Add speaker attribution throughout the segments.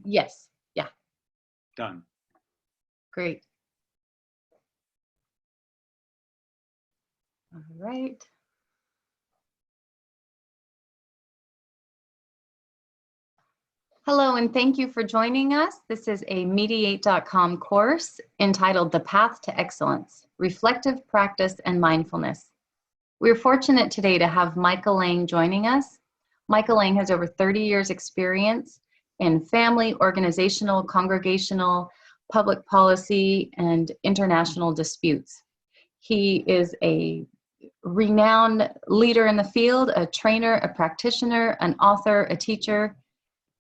Speaker 1: Yes. Yeah.
Speaker 2: Done.
Speaker 1: Great. All right. Hello, and thank you for joining us. This is a Mediate.com course entitled The Path to Excellence, Reflective Practice and Mindfulness. We're fortunate today to have Michael Lang joining us. Michael Lang has over 30 years experience in family, organizational, congregational, public policy, and international disputes. He is a renowned leader in the field, a trainer, a practitioner, an author, a teacher,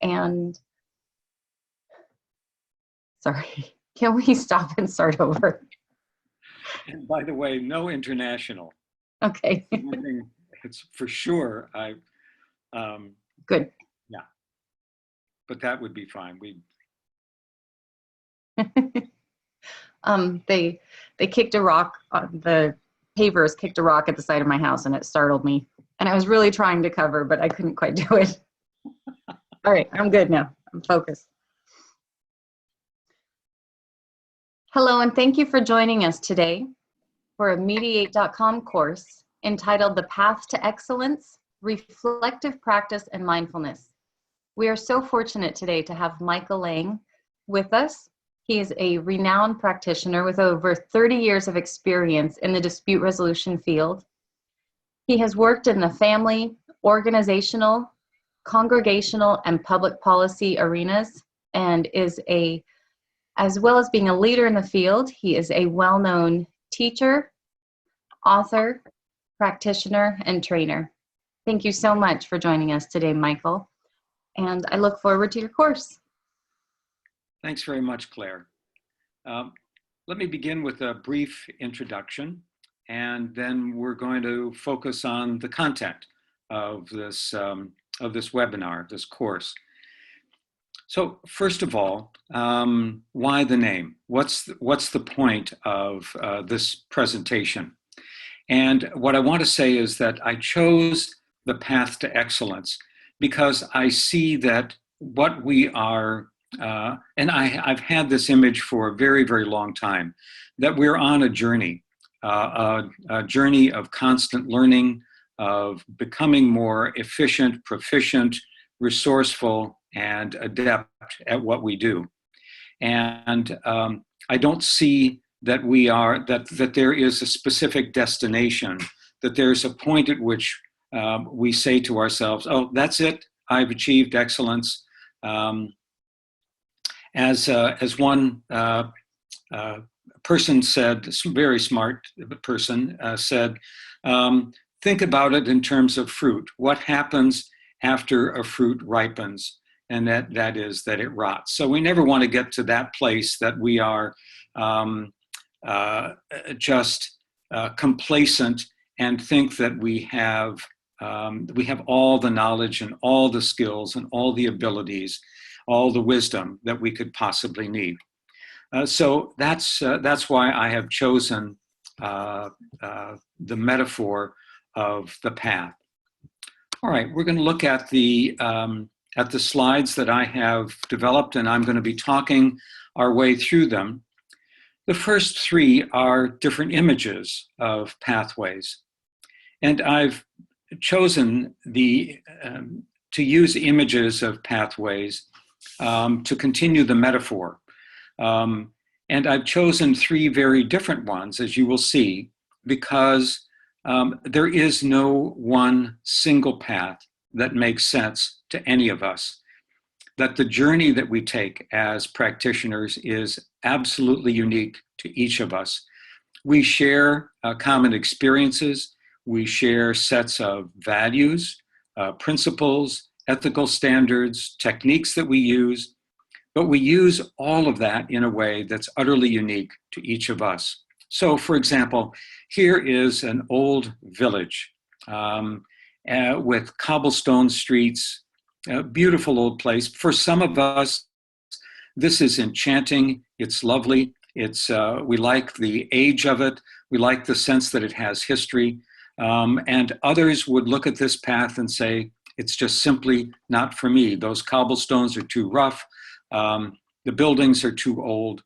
Speaker 1: and sorry, can we stop and start over?
Speaker 2: And by the way, no international.
Speaker 1: Okay.
Speaker 2: It's for sure.
Speaker 1: Good.
Speaker 2: Yeah, but that would be fine.
Speaker 1: They kicked a rock. The pavers kicked a rock at the side of my house, and it startled me. And I was really trying to cover, but I couldn't quite do it. All right, I'm good now. I'm focused. Hello, and thank you for joining us today for a Mediate.com course entitled The Path to Excellence, Reflective Practice and Mindfulness. We are so fortunate today to have Michael Lang with us. He is a renowned practitioner with over 30 years of experience in the dispute resolution field. He has worked in the family, organizational, congregational, and public policy arenas, and as well as being a leader in the field, he is a well-known teacher, author, practitioner, and trainer. Thank you so much for joining us today, Michael, and I look forward to your course.
Speaker 2: Thanks very much, Claire. Let me begin with a brief introduction, and then we're going to focus on the content of this webinar, this course. So first of all, why the name? What's the point of this presentation? And what I want to say is that I chose the path to excellence because I see that what we are, and I've had this image for a very, very long time, that we're on a journey of constant learning, of becoming more efficient, proficient, resourceful, and adept at what we do. And I don't see that that there is a specific destination, that there's a point at which we say to ourselves, oh, that's it, I've achieved excellence. As one person said, a very smart person said, think about it in terms of fruit. What happens after a fruit ripens? And that is that it rots. So we never want to get to that place that we are just complacent and think that we have all the knowledge and all the skills and all the abilities, all the wisdom that we could possibly need. So that's why I have chosen the metaphor of the path. All right, we're going to look at the slides that I have developed, and I'm going to be talking our way through them. The first three are different images of pathways, and I've chosen to use images of pathways to continue the metaphor. And I've chosen three very different ones, as you will see, because there is no one single path that makes sense to any of us. That the journey that we take as practitioners is absolutely unique to each of us. We share common experiences, we share sets of values, principles, ethical standards, techniques that we use, but we use all of that in a way that's utterly unique to each of us. So, for example, here is an old village with cobblestone streets, a beautiful old place. For some of us, this is enchanting, it's lovely, we like the age of it, we like the sense that it has history, and others would look at this path and say, It's just simply not for me. Those cobblestones are too rough. The buildings are too old.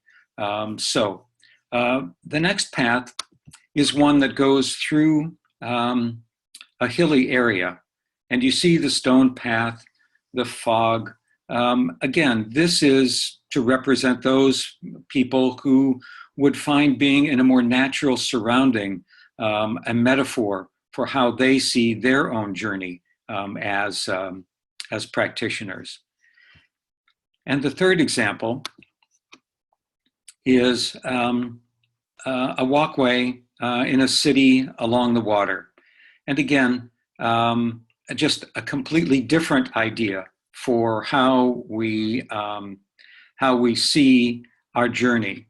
Speaker 2: So the next path is one that goes through a hilly area. And you see the stone path, the fog. Again, this is to represent those people who would find being in a more natural surrounding a metaphor for how they see their own journey as practitioners. And the third example is a walkway in a city along the water. And again, just a completely different idea for how we see our journey.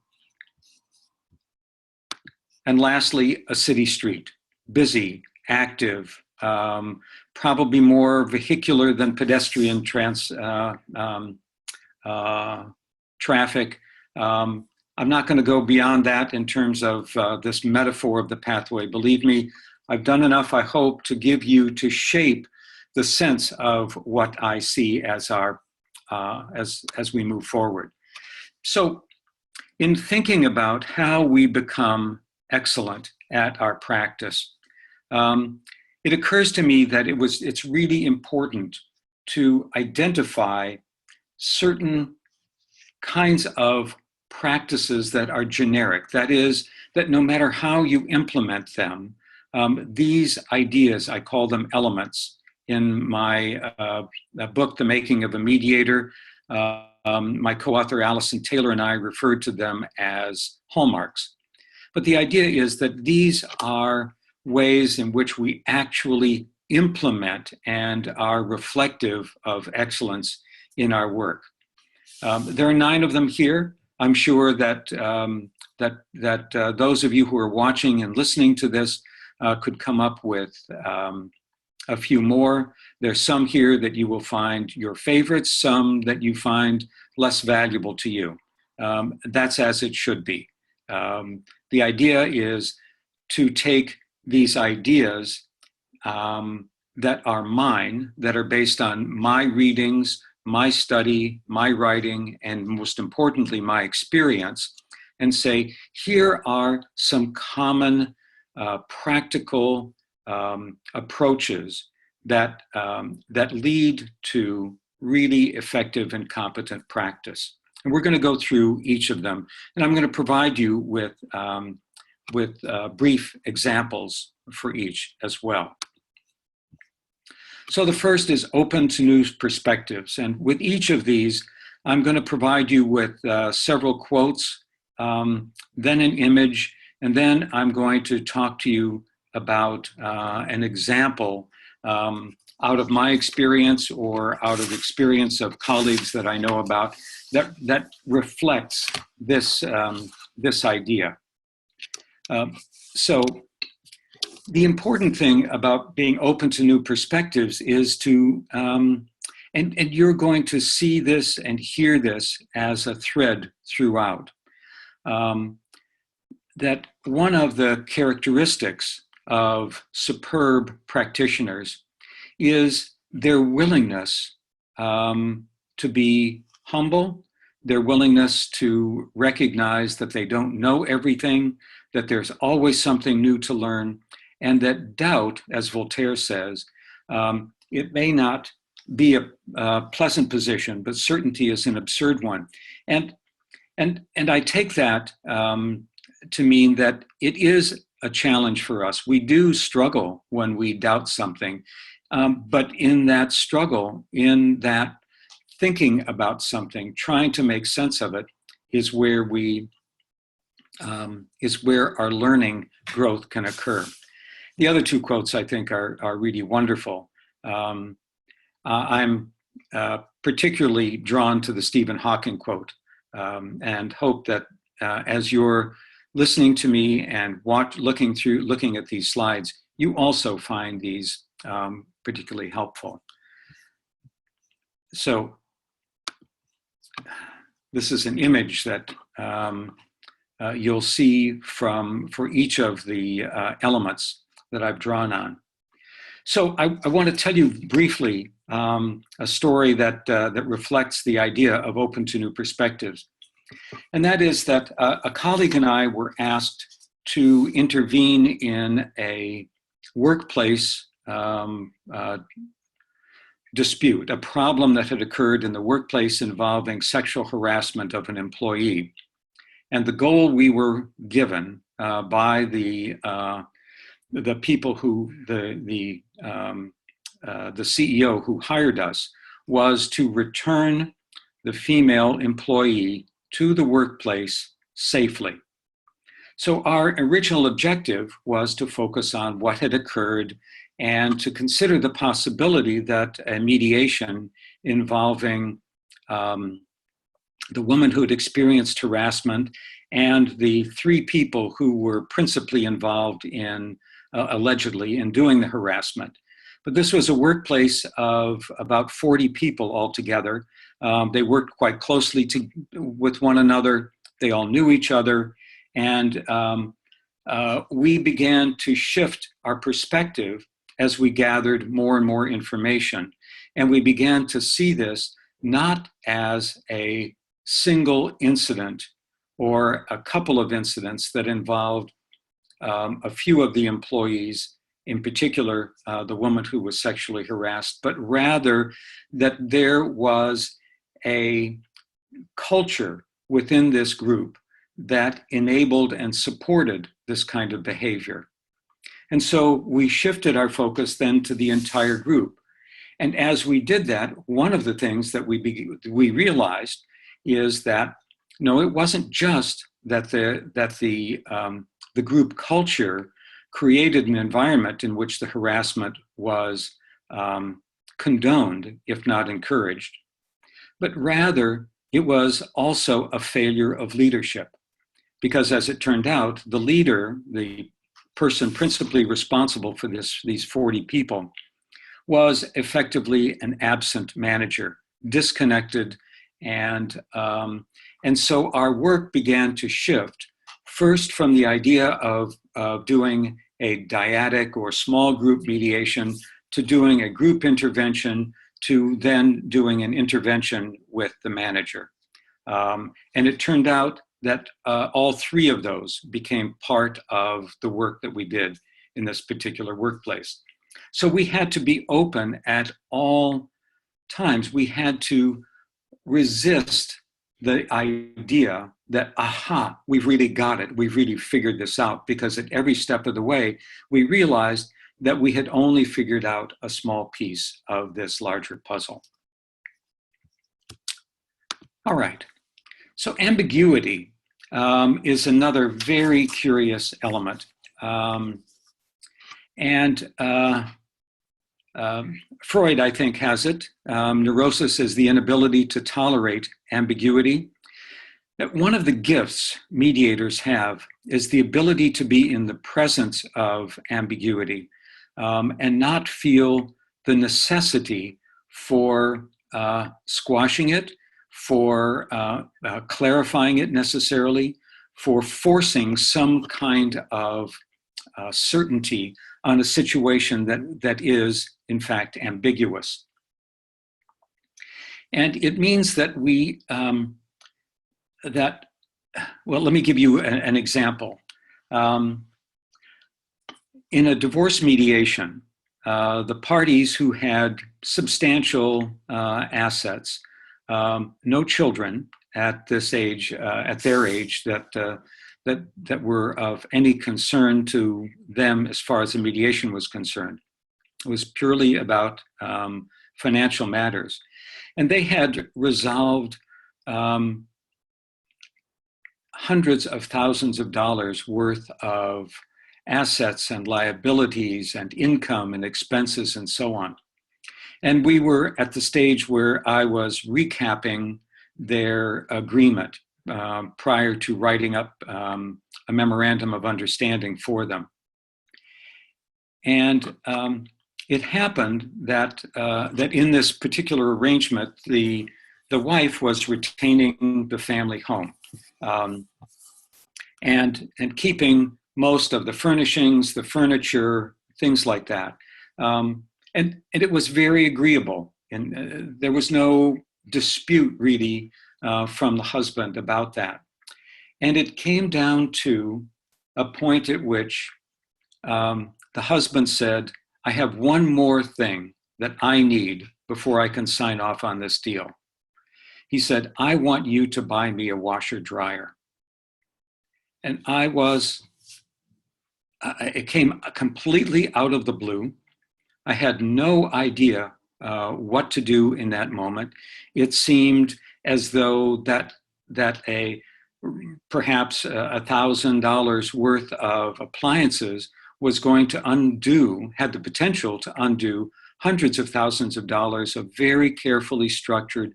Speaker 2: And lastly, a city street, busy, active, probably more vehicular than pedestrian traffic. I'm not going to go beyond that in terms of this metaphor of the pathway. Believe me, I've done enough, I hope, to give you, to shape the sense of what I see as as we move forward. So in thinking about how we become excellent at our practice, it occurs to me that it's really important to identify certain kinds of practices that are generic. That is, that no matter how you implement them, these ideas, I call them elements. In my book, The Making of a Mediator, my co-author Allison Taylor and I referred to them as hallmarks. But the idea is that these are ways in which we actually implement and are reflective of excellence in our work. There are 9 of them here. I'm sure that those of you who are watching and listening to this could come up with a few more. There's some here that you will find your favorites, some that you find less valuable to you. That's as it should be. The idea is to take these ideas that are mine, that are based on my readings, my study, my writing, and most importantly, my experience, and say, here are some common practical approaches that lead to really effective and competent practice. And we're going to go through each of them, and I'm going to provide you with brief examples for each as well. So the first is open to new perspectives. And with each of these, I'm going to provide you with several quotes, then an image, and then I'm going to talk to you about an example out of my experience or out of experience of colleagues that I know about that reflects this, this idea. So the important thing about being open to new perspectives is to, and you're going to see this and hear this as a thread throughout, that one of the characteristics of superb practitioners is their willingness to be humble, their willingness to recognize that they don't know everything, that there's always something new to learn, and that doubt, as Voltaire says, it may not be a pleasant position, but certainty is an absurd one. And I take that to mean that it is a challenge for us. We do struggle when we doubt something, but in that struggle, in that thinking about something, trying to make sense of it, is where our learning growth can occur. The other 2 quotes I think are really wonderful. I'm particularly drawn to the Stephen Hawking quote, and hope that as you're listening to me and looking at these slides, you also find these particularly helpful. So this is an image that you'll see for each of the elements that I've drawn on. So I want to tell you briefly a story that reflects the idea of open to new perspectives. And that is that a colleague and I were asked to intervene in a workplace dispute, a problem that had occurred in the workplace involving sexual harassment of an employee. And the goal we were given by the people who, the CEO who hired us, was to return the female employee to the workplace safely. So our original objective was to focus on what had occurred and to consider the possibility that a mediation involving the woman who had experienced harassment and the 3 people who were principally involved in, allegedly, in doing the harassment. But this was a workplace of about 40 people altogether. They worked quite closely with one another. They all knew each other. And we began to shift our perspective as we gathered more and more information. And we began to see this not as a single incident or a couple of incidents that involved a few of the employees, in particular, the woman who was sexually harassed, but rather that there was a culture within this group that enabled and supported this kind of behavior. And so we shifted our focus then to the entire group. And as we did that, one of the things that we realized is that, no, it wasn't just that the group culture created an environment in which the harassment was condoned, if not encouraged, but rather it was also a failure of leadership. Because as it turned out, the leader, the person principally responsible for these 40 people, was effectively an absent manager, disconnected, and so our work began to shift, first from the idea of doing a dyadic or small group mediation to doing a group intervention to then doing an intervention with the manager. And it turned out that all 3 of those became part of the work that we did in this particular workplace. So we had to be open at all times. We had to resist the idea that, aha, we've really got it. We've really figured this out, because at every step of the way, we realized that we had only figured out a small piece of this larger puzzle. All right. So ambiguity is another very curious element. Freud, I think, has it. Neurosis is the inability to tolerate ambiguity. That one of the gifts mediators have is the ability to be in the presence of ambiguity and not feel the necessity for squashing it, for clarifying it necessarily, for forcing some kind of certainty on a situation that is, in fact, ambiguous. And it means that well, let me give you an example. In a divorce mediation, the parties who had substantial assets, no children at this age, at their age, that were of any concern to them as far as the mediation was concerned. It was purely about financial matters. And they had resolved hundreds of thousands of dollars worth of assets and liabilities and income and expenses and so on. And we were at the stage where I was recapping their agreement prior to writing up a memorandum of understanding for them. And it happened that that in this particular arrangement, the wife was retaining the family home and keeping most of the furnishings, the furniture, things like that. And it was very agreeable. And there was no dispute really from the husband about that. And it came down to a point at which the husband said, I have one more thing that I need before I can sign off on this deal. He said, I want you to buy me a washer dryer. And it came completely out of the blue. I had no idea what to do in that moment. It seemed as though that perhaps $1,000 worth of appliances was going to had the potential to undo hundreds of thousands of dollars of very carefully structured,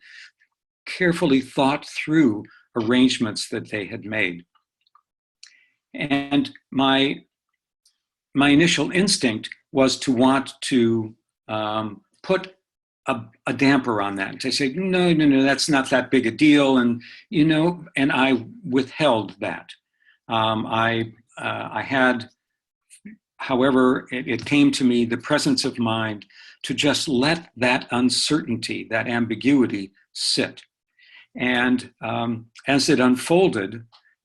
Speaker 2: carefully thought through arrangements that they had made. And my initial instinct was to want to put a damper on that. To say, no, that's not that big a deal. And, and I withheld that. I had, however, it came to me, the presence of mind to just let that uncertainty, that ambiguity sit. And as it unfolded,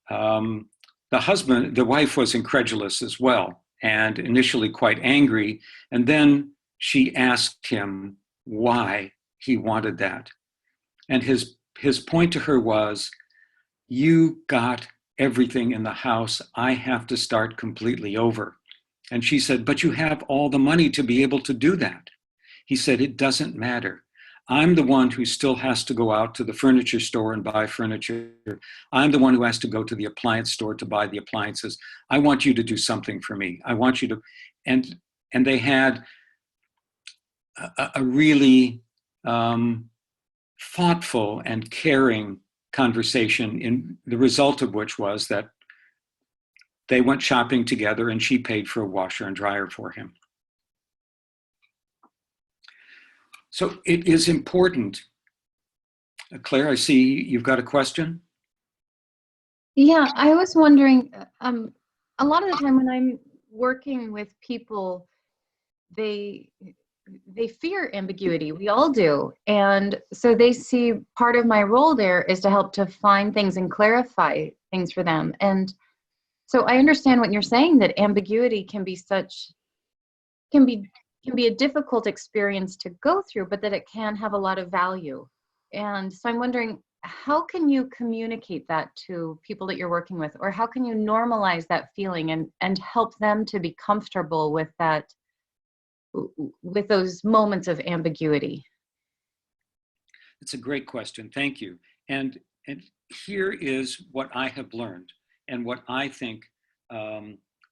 Speaker 2: the wife was incredulous as well, and initially quite angry. And then she asked him why he wanted that. And his point to her was, you got everything in the house. I have to start completely over. And she said, but you have all the money to be able to do that. He said, it doesn't matter. I'm the one who still has to go out to the furniture store and buy furniture. I'm the one who has to go to the appliance store to buy the appliances. I want you to do something for me. I want you to, and they had a really thoughtful and caring conversation, in the result of which was that they went shopping together and she paid for a washer and dryer for him. So it is important. Claire, I see you've got a question.
Speaker 1: Yeah, I was wondering, a lot of the time when I'm working with people, they fear ambiguity. We all do. And so they see part of my role there is to help to find things and clarify things for them. And so I understand what you're saying, that ambiguity can be a difficult experience to go through, but that it can have a lot of value. And so I'm wondering, how can you communicate that to people that you're working with, or how can you normalize that feeling and help them to be comfortable with that, with those moments of ambiguity?
Speaker 2: It's a great question. Thank you. And here is what I have learned and what I think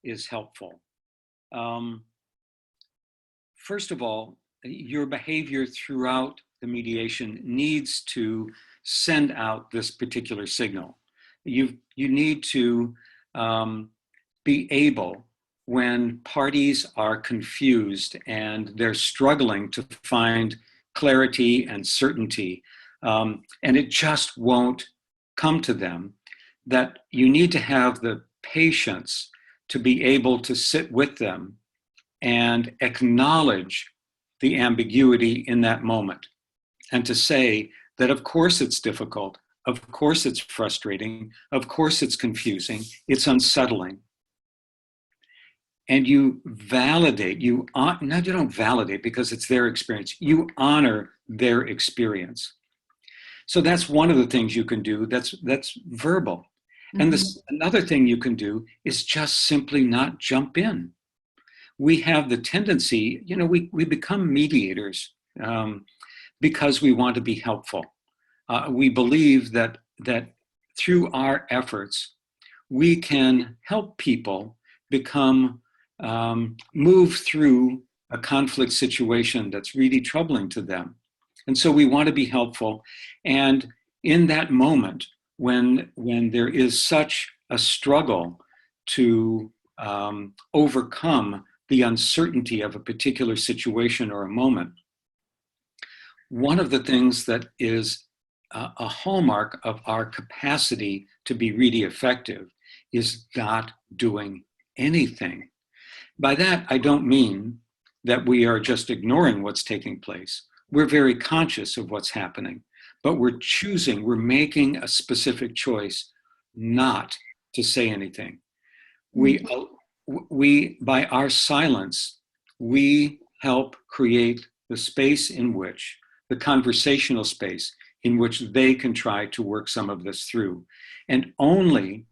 Speaker 2: is helpful. First of all, your behavior throughout the mediation needs to send out this particular signal. You need to be able, when parties are confused and they're struggling to find clarity and certainty, and it just won't come to them, that you need to have the patience to be able to sit with them and acknowledge the ambiguity in that moment, and to say that of course it's difficult, of course it's frustrating, of course it's confusing, it's unsettling. And you validate, you don't validate because it's their experience, you honor their experience. So that's one of the things you can do that's verbal. Mm-hmm. And another thing you can do is just simply not jump in. We have the tendency, we become mediators because we want to be helpful. We believe that through our efforts, we can help people move through a conflict situation that's really troubling to them. And so we want to be helpful. And in that moment, when there is such a struggle to overcome the uncertainty of a particular situation or a moment, one of the things that is a hallmark of our capacity to be really effective is not doing anything. By that, I don't mean that we are just ignoring what's taking place. We're very conscious of what's happening, but we're making a specific choice not to say anything. We, by our silence, we help create the space in which, the conversational space in which they can try to work some of this through. And only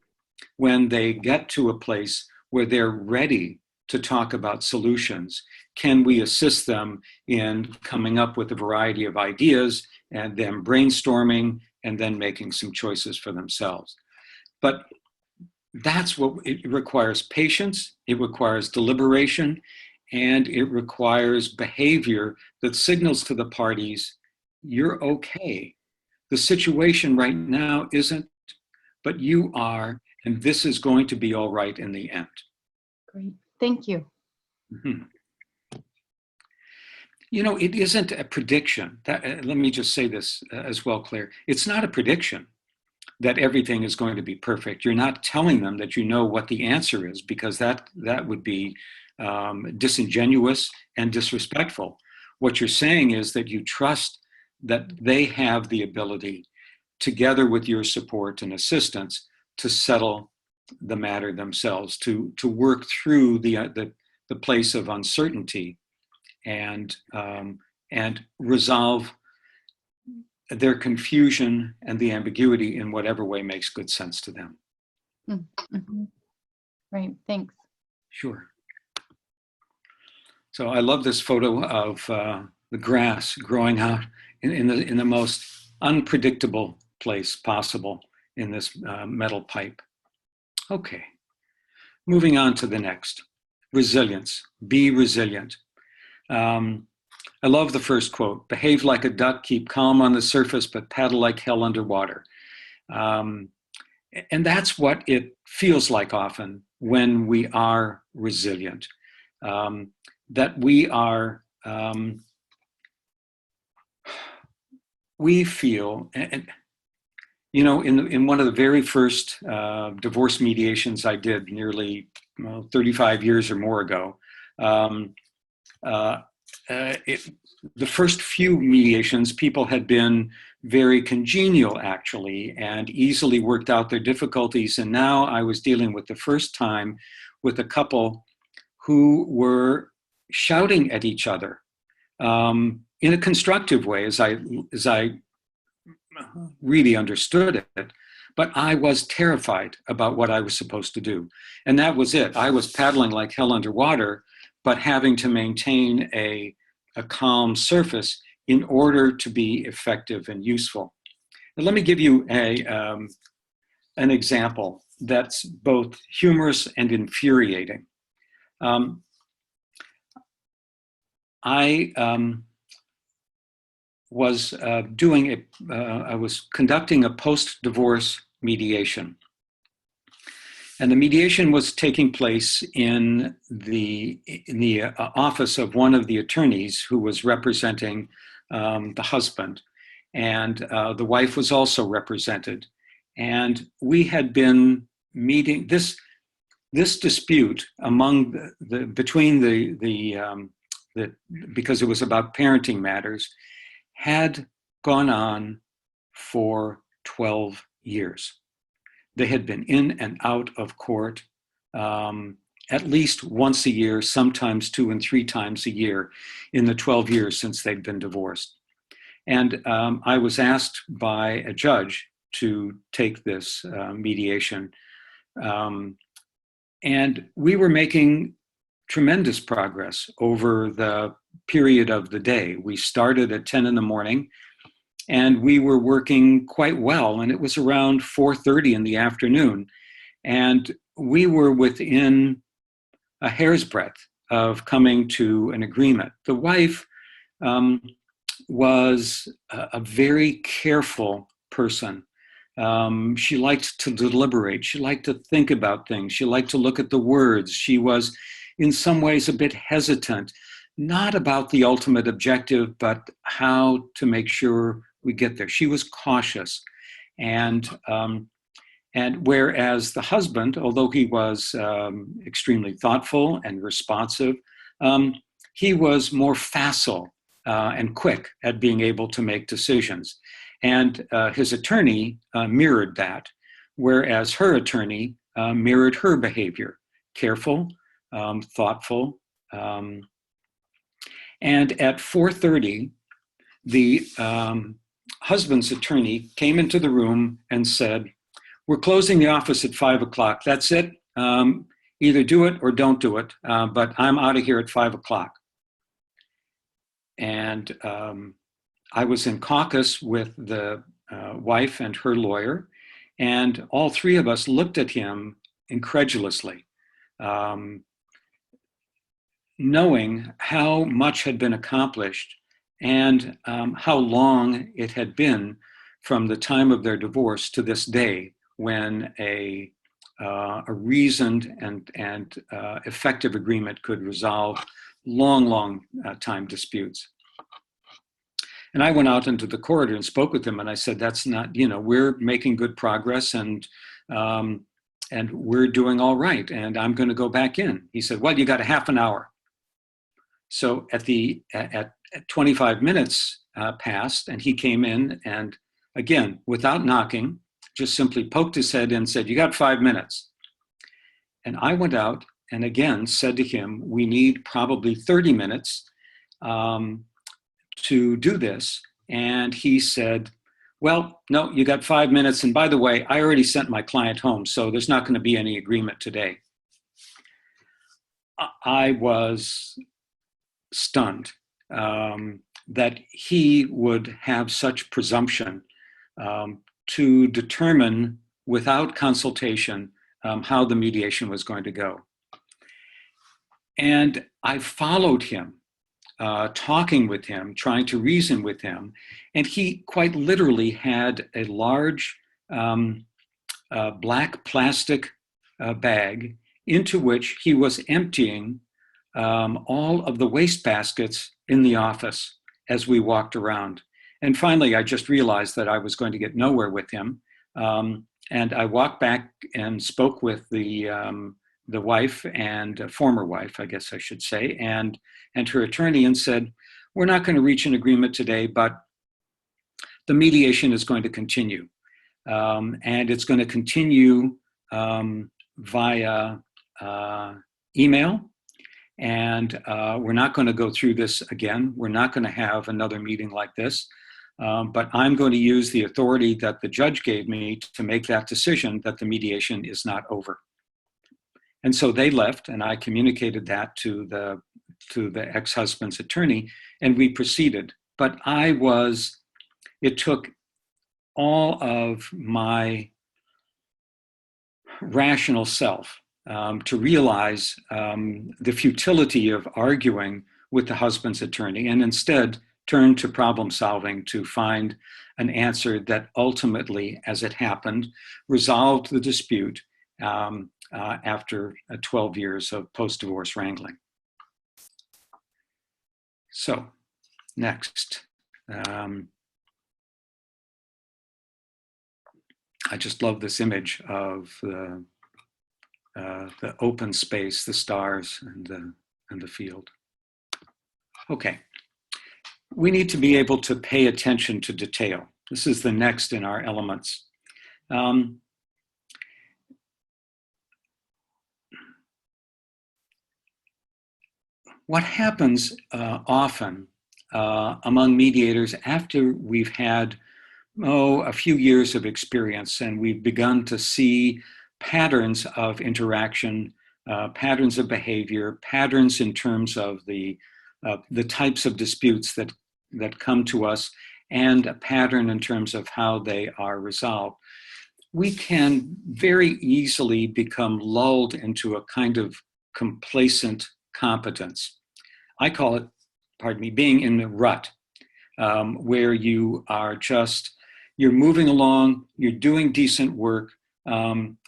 Speaker 2: when they get to a place where they're ready to talk about solutions can we assist them in coming up with a variety of ideas and then brainstorming and then making some choices for themselves. But that's what it requires: patience, it requires deliberation, and it requires behavior that signals to the parties, you're okay. The situation right now isn't, but you are, and this is going to be all right in the end.
Speaker 1: Great, thank you.
Speaker 2: Mm-hmm. You know, it isn't a prediction. Let me just say this as well, Claire. It's not a prediction that everything is going to be perfect. You're not telling them that you know what the answer is, because that would be disingenuous and disrespectful. What you're saying is that you trust that they have the ability, together with your support and assistance, to settle the matter themselves, to work through the place of uncertainty and resolve their confusion and the ambiguity in whatever way makes good sense to them.
Speaker 1: Mm-hmm. Right, thanks.
Speaker 2: Sure. So I love this photo of the grass growing out in the most unpredictable place possible in this metal pipe. Okay, moving on to the next. Resilience, be resilient. I love the first quote: behave like a duck, keep calm on the surface, but paddle like hell underwater. And that's what it feels like often when we are resilient, that we are, we feel, and you know, in one of the very first divorce mediations I did nearly 35 years or more ago, the first few mediations, people had been very congenial, actually, and easily worked out their difficulties. And now I was dealing with the first time with a couple who were shouting at each other in a constructive way, as I really understood it. But I was terrified about what I was supposed to do. And that was it. I was paddling like hell underwater, but having to maintain a calm surface in order to be effective and useful. And let me give you an example that's both humorous and infuriating. I was conducting a post-divorce mediation. And the mediation was taking place in the office of one of the attorneys who was representing the husband. And the wife was also represented. And we had been meeting this dispute between because it was about parenting matters, had gone on for 12 years. They had been in and out of court at least once a year, sometimes 2 and 3 times a year in the 12 years since they'd been divorced. And I was asked by a judge to take this mediation. And we were making tremendous progress over the period of the day. We started at 10 in the morning, and we were working quite well, and it was around 4:30 in the afternoon, and we were within a hair's breadth of coming to an agreement. The wife was a very careful person. She liked to deliberate. She liked to think about things. She liked to look at the words. She was in some ways a bit hesitant, not about the ultimate objective, but how to make sure we get there. She was cautious. And whereas the husband, although he was extremely thoughtful and responsive, he was more facile and quick at being able to make decisions. And his attorney mirrored that, whereas her attorney mirrored her behavior, careful, thoughtful. And at 4:30, the husband's attorney came into the room and said, "We're closing the office at 5 o'clock. That's it. Either do it or don't do it, but I'm out of here at 5 o'clock." And I was in caucus with the wife and her lawyer, and all three of us looked at him incredulously, knowing how much had been accomplished and how long it had been from the time of their divorce to this day, when a reasoned and effective agreement could resolve long time disputes. And I went out into the corridor and spoke with him, and I said, "That's not, we're making good progress, and we're doing all right, and I'm going to go back in." He said, "Well, you got a half an hour." So at 25 minutes passed, and he came in, and again, without knocking, just simply poked his head in and said, "You got 5 minutes." And I went out and again said to him, "We need probably 30 minutes to do this." And he said, "Well, no, you got 5 minutes. And by the way, I already sent my client home, so there's not going to be any agreement today." I was stunned that he would have such presumption to determine without consultation how the mediation was going to go. And I followed him, talking with him, trying to reason with him, and he quite literally had a large black plastic bag into which he was emptying all of the waste baskets in the office as we walked around. And finally, I just realized that I was going to get nowhere with him. And I walked back and spoke with the wife and former wife, I guess I should say, and her attorney, and said, "We're not going to reach an agreement today, but the mediation is going to continue. And it's going to continue via email. And we're not going to go through this again. We're not going to have another meeting like this. But I'm going to use the authority that the judge gave me to make that decision that the mediation is not over." And so they left, and I communicated that to the ex-husband's attorney, and we proceeded. But it took all of my rational self to realize the futility of arguing with the husband's attorney, and instead turn to problem solving to find an answer that ultimately, as it happened, resolved the dispute after 12 years of post-divorce wrangling. So, next. I just love this image of the open space, the stars, and the field. Okay. We need to be able to pay attention to detail. This is the next in our elements. What happens often among mediators after we've had a few years of experience and we've begun to see patterns of interaction, patterns of behavior, patterns in terms of the types of disputes that come to us, and a pattern in terms of how they are resolved, we can very easily become lulled into a kind of complacent competence. I call it, being in the rut, where you are you're moving along, you're doing decent work,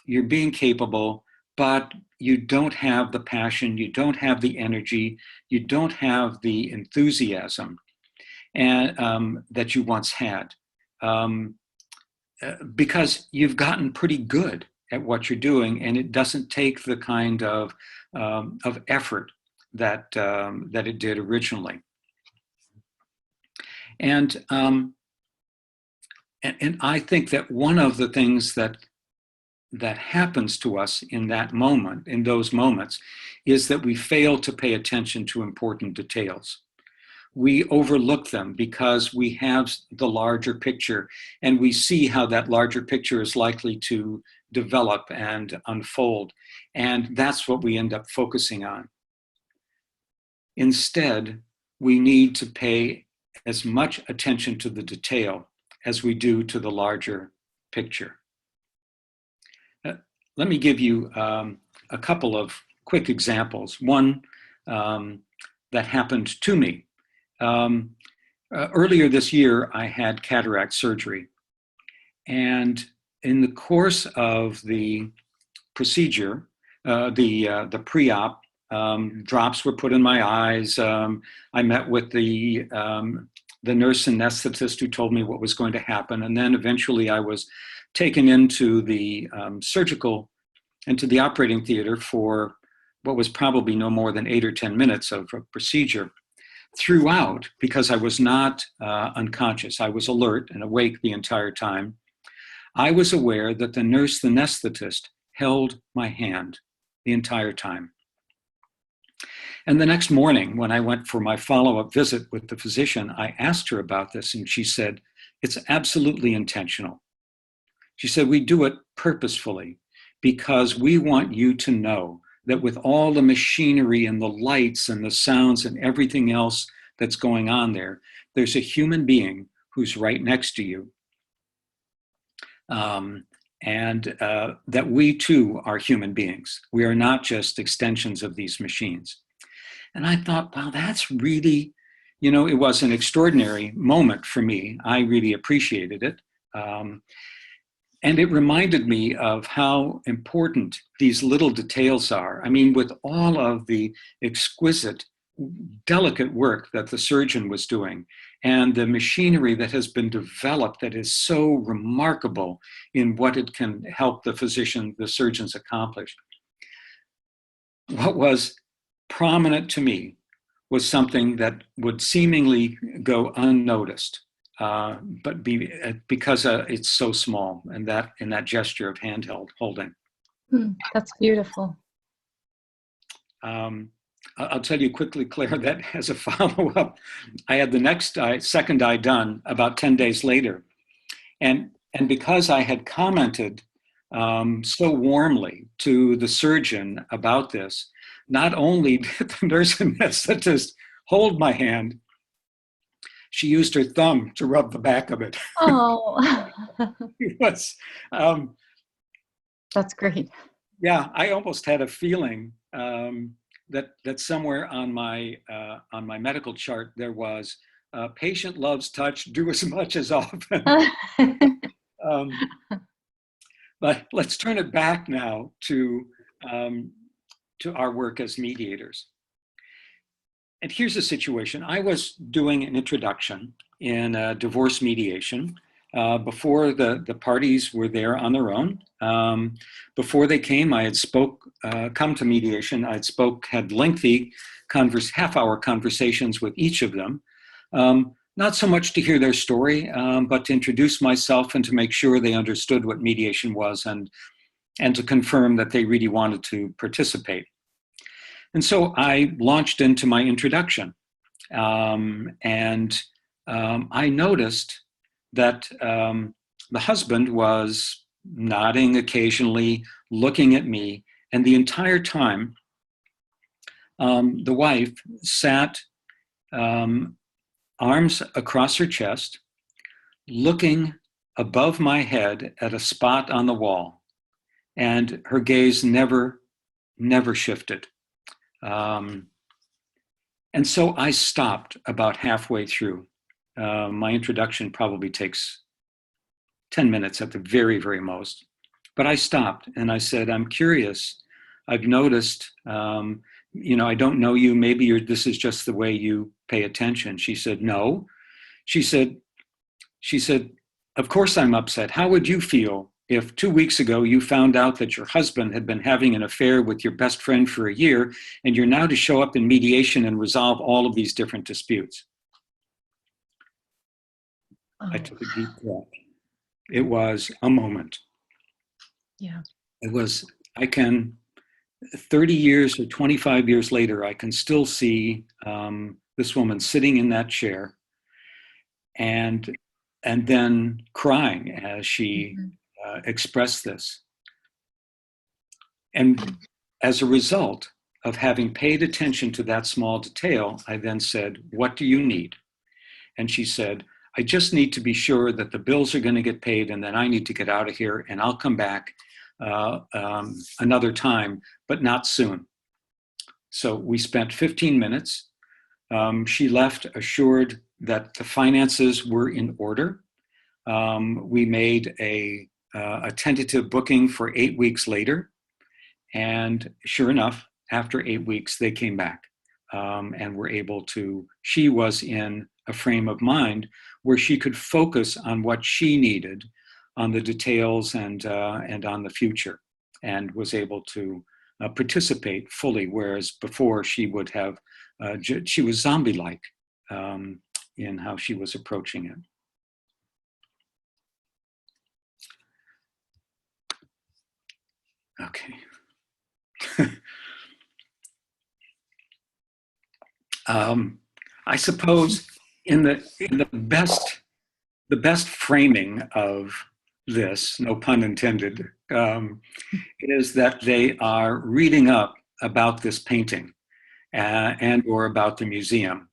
Speaker 2: you're being capable, but you don't have the passion, you don't have the energy, you don't have the enthusiasm and that you once had, because you've gotten pretty good at what you're doing, and it doesn't take the kind of effort that it did originally. And I think that one of the things that happens to us in that moment, in those moments, is that we fail to pay attention to important details. We overlook them because we have the larger picture, and we see how that larger picture is likely to develop and unfold. And that's what we end up focusing on. Instead, we need to pay as much attention to the detail as we do to the larger picture. Let me give you a couple of quick examples. One that happened to me. Earlier this year, I had cataract surgery. And in the course of the procedure, the pre-op, drops were put in my eyes. I met with the nurse anesthetist who told me what was going to happen. And then eventually I was taken into the into the operating theater for what was probably no more than 8 or 10 minutes of a procedure. Throughout, because I was not unconscious, I was alert and awake the entire time, I was aware that the nurse anesthetist held my hand the entire time. And the next morning, when I went for my follow-up visit with the physician, I asked her about this, and she said, "It's absolutely intentional." She said, "We do it purposefully because we want you to know that with all the machinery and the lights and the sounds and everything else that's going on there, there's a human being who's right next to you. And that we too are human beings. We are not just extensions of these machines." And I thought, wow, that's really, it was an extraordinary moment for me. I really appreciated it. And it reminded me of how important these little details are. I mean, with all of the exquisite, delicate work that the surgeon was doing and the machinery that has been developed that is so remarkable in what it can help the surgeons accomplish. What was prominent to me was something that would seemingly go unnoticed. But because it's so small, and that in that gesture of holding.
Speaker 1: That's beautiful.
Speaker 2: I'll tell you quickly, Claire, that as a follow-up, I had the second eye done about 10 days later, and because I had commented so warmly to the surgeon about this, not only did the nurse anesthetist hold my hand, she used her thumb to rub the back of it.
Speaker 1: Oh,
Speaker 2: It was,
Speaker 1: that's great.
Speaker 2: Yeah, I almost had a feeling that somewhere on my medical chart there was patient loves touch, do as much as often. But let's turn it back now to our work as mediators. And here's the situation. I was doing an introduction in divorce mediation before the parties were there on their own. Before they came, I had come to mediation. Had lengthy half-hour conversations with each of them. Not so much to hear their story, but to introduce myself and to make sure they understood what mediation was and to confirm that they really wanted to participate. And so I launched into my introduction, and I noticed that the husband was nodding occasionally, looking at me, and the entire time the wife sat arms across her chest, looking above my head at a spot on the wall, and her gaze never shifted. And so I stopped about halfway through. My introduction probably takes 10 minutes at the very, very most. But I stopped and I said, "I'm curious. I've noticed, I don't know you. Maybe this is just the way you pay attention." She said, "No." She said, "Of course I'm upset. How would you feel if 2 weeks ago you found out that your husband had been having an affair with your best friend for a year, and you're now to show up in mediation and resolve all of these different disputes?
Speaker 1: Oh.
Speaker 2: I took a deep breath. It was a moment.
Speaker 1: Yeah.
Speaker 2: It was, 30 years or 25 years later, I can still see this woman sitting in that chair and then crying as she expressed this. And as a result of having paid attention to that small detail, I then said, "What do you need?" And she said, "I just need to be sure that the bills are going to get paid, and then I need to get out of here, and I'll come back another time, but not soon." So we spent 15 minutes. She left assured that the finances were in order. We made a tentative booking for 8 weeks later. And sure enough, after 8 weeks, they came back and were able to, she was in a frame of mind where she could focus on what she needed, on the details and on the future, and was able to participate fully, whereas before she would have, she was zombie-like in how she was approaching it. Okay. I suppose in the best framing of this, no pun intended, is that they are reading up about this painting and or about the museum.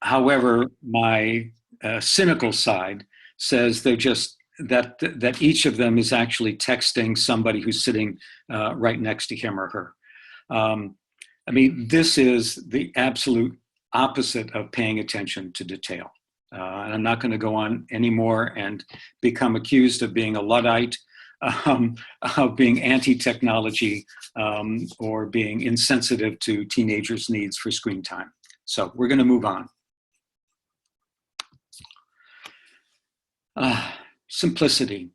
Speaker 2: However, my cynical side says they're just that each of them is actually texting somebody who's sitting right next to him or her. I mean, this is the absolute opposite of paying attention to detail. And I'm not going to go on anymore and become accused of being a Luddite, of being anti-technology, or being insensitive to teenagers' needs for screen time. So we're going to move on. Simplicity.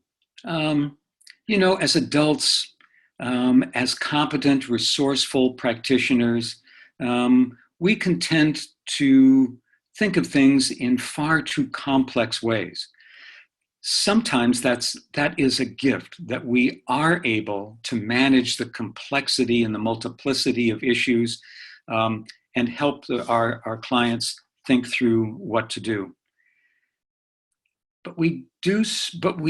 Speaker 2: You know, as adults, as competent, resourceful practitioners, we can tend to think of things in far too complex ways. Sometimes that is a gift, that we are able to manage the complexity and the multiplicity of issues and help our clients think through what to do. But we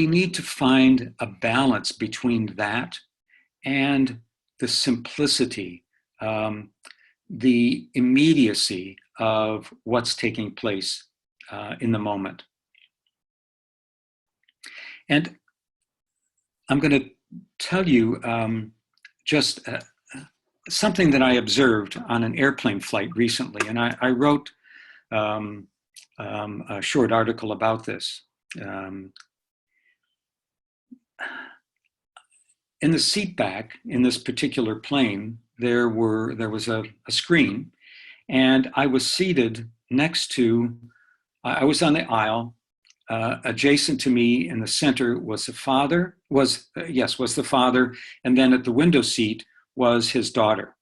Speaker 2: need to find a balance between that and the simplicity, the immediacy of what's taking place in the moment. And I'm going to tell you just something that I observed on an airplane flight recently, and I wrote a short article about this. In the seat back in this particular plane, there was a screen, and I was seated next to, I was on the aisle. Adjacent to me in the center was the father, was the father, and then at the window seat was his daughter.